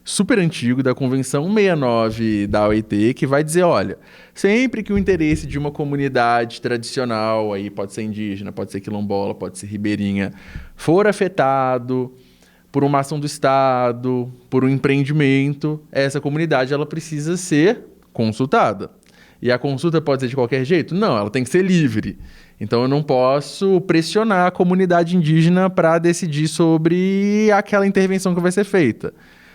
super antigo da Convenção 69 da OIT, que vai dizer, olha, sempre que o interesse de uma comunidade tradicional, aí pode ser indígena, pode ser quilombola, pode ser ribeirinha, for afetado por uma ação do Estado, por um empreendimento, essa comunidade ela precisa ser consultada. E a consulta pode ser de qualquer jeito? Não, ela tem que ser livre. Então eu não posso pressionar a comunidade indígena para decidir sobre aquela intervenção que vai ser feita.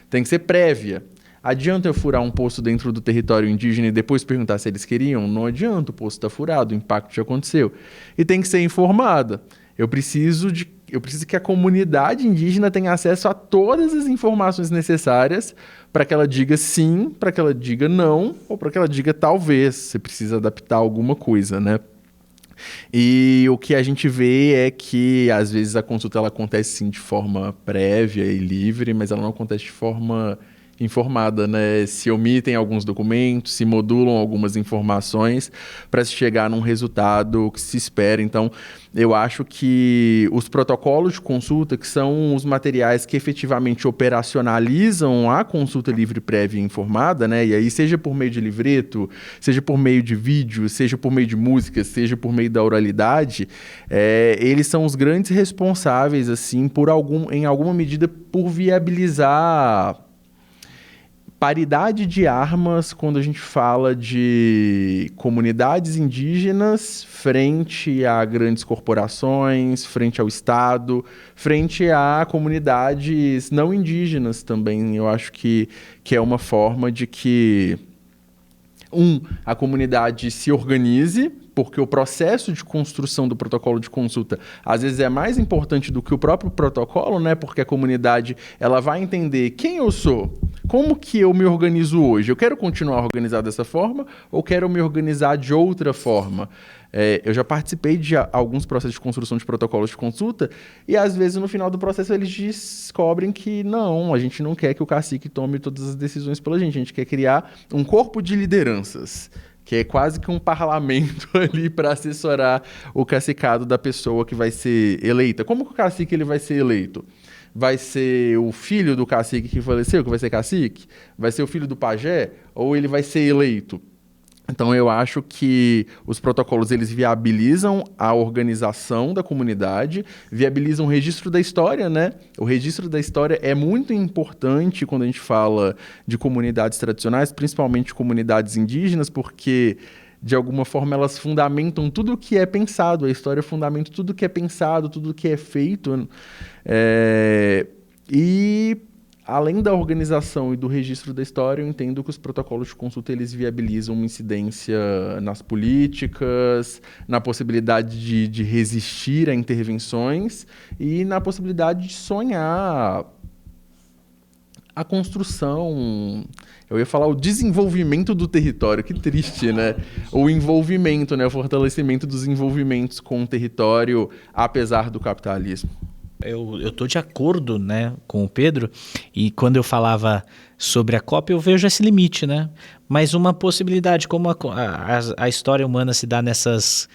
Tem que ser prévia. Adianta eu furar um poço dentro do território indígena e depois perguntar se eles queriam? Não adianta, o poço está furado, o impacto já aconteceu. E tem que ser informada. Eu preciso que a comunidade indígena tenha acesso a todas as informações necessárias para que ela diga sim, para que ela diga não, ou para que ela diga talvez. Você precisa adaptar alguma coisa, né? E o que a gente vê é que, às vezes, a consulta ela acontece sim de forma prévia e livre, mas ela não acontece de forma informada, né? Se omitem alguns documentos, se modulam algumas informações para se chegar num resultado que se espera. Então, eu acho que os protocolos de consulta, que são os materiais que efetivamente operacionalizam a consulta livre, prévia e informada, né? E aí, seja por meio de livreto, seja por meio de vídeo, seja por meio de música, seja por meio da oralidade, eles são os grandes responsáveis, assim, em alguma medida, por viabilizar paridade de armas quando a gente fala de comunidades indígenas frente a grandes corporações, frente ao Estado, frente a comunidades não indígenas também. Eu acho que é uma forma de que a comunidade se organize, porque o processo de construção do protocolo de consulta às vezes é mais importante do que o próprio protocolo, né? Porque a comunidade ela vai entender quem eu sou, como que eu me organizo hoje. Eu quero continuar organizado dessa forma ou quero me organizar de outra forma? Eu já participei de alguns processos de construção de protocolos de consulta e, às vezes, no final do processo, eles descobrem que não, a gente não quer que o cacique tome todas as decisões pela gente. A gente quer criar um corpo de lideranças, que é quase que um parlamento ali para assessorar o cacicado da pessoa que vai ser eleita. Como que o cacique ele vai ser eleito? Vai ser o filho do cacique que faleceu, que vai ser cacique? Vai ser o filho do pajé? Ou ele vai ser eleito? Então, eu acho que os protocolos eles viabilizam a organização da comunidade, viabilizam o registro da história, né? O registro da história é muito importante quando a gente fala de comunidades tradicionais, principalmente comunidades indígenas, porque, de alguma forma, elas fundamentam tudo o que é pensado. A história fundamenta tudo o que é pensado, tudo o que é feito. Além da organização e do registro da história, eu entendo que os protocolos de consulta eles viabilizam uma incidência nas políticas, na possibilidade de resistir a intervenções e na possibilidade de sonhar a construção, eu ia falar o desenvolvimento do território, que triste, né? O envolvimento, né? O fortalecimento dos envolvimentos com o território, apesar do capitalismo. Eu tô de acordo, né, com o Pedro, e quando eu falava sobre a COP, eu vejo esse limite, né? Mas uma possibilidade, como a história humana se dá nesses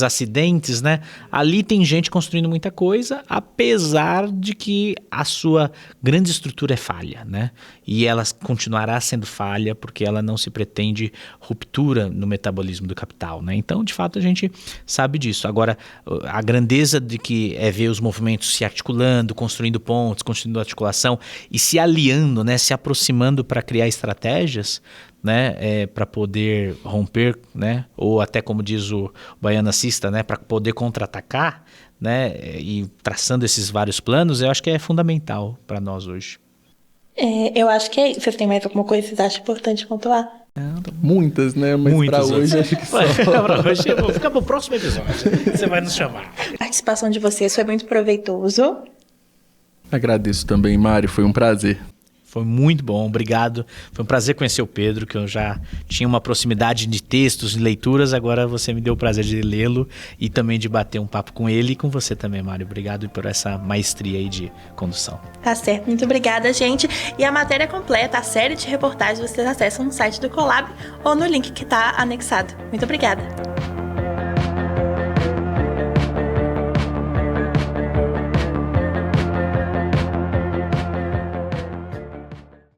acidentes, né? Ali tem gente construindo muita coisa, apesar de que a sua grande estrutura é falha, né? E ela continuará sendo falha porque ela não se pretende ruptura no metabolismo do capital, né? Então, de fato, a gente sabe disso. Agora, a grandeza de que é ver os movimentos se articulando, construindo pontes, construindo articulação e se aliando, né? Se aproximando para criar estratégias, né, para poder romper, né, ou até como diz o baianacista, né, para poder contra-atacar, né, e traçando esses vários planos, eu acho que é fundamental para nós hoje. Eu acho que é isso. Vocês têm mais alguma coisa que vocês acham importante pontuar? Muitas, né? Mas para hoje acho que só. Para hoje, eu vou ficar pro próximo episódio. Você vai nos chamar. A participação de vocês foi muito proveitoso. Agradeço também, Mário. Foi um prazer. Foi muito bom, obrigado. Foi um prazer conhecer o Pedro, que eu já tinha uma proximidade de textos e leituras, agora você me deu o prazer de lê-lo e também de bater um papo com ele e com você também, Mário. Obrigado por essa maestria aí de condução. Tá certo, muito obrigada, gente. E a matéria completa, a série de reportagens, vocês acessam no site do Colab ou no link que tá anexado. Muito obrigada.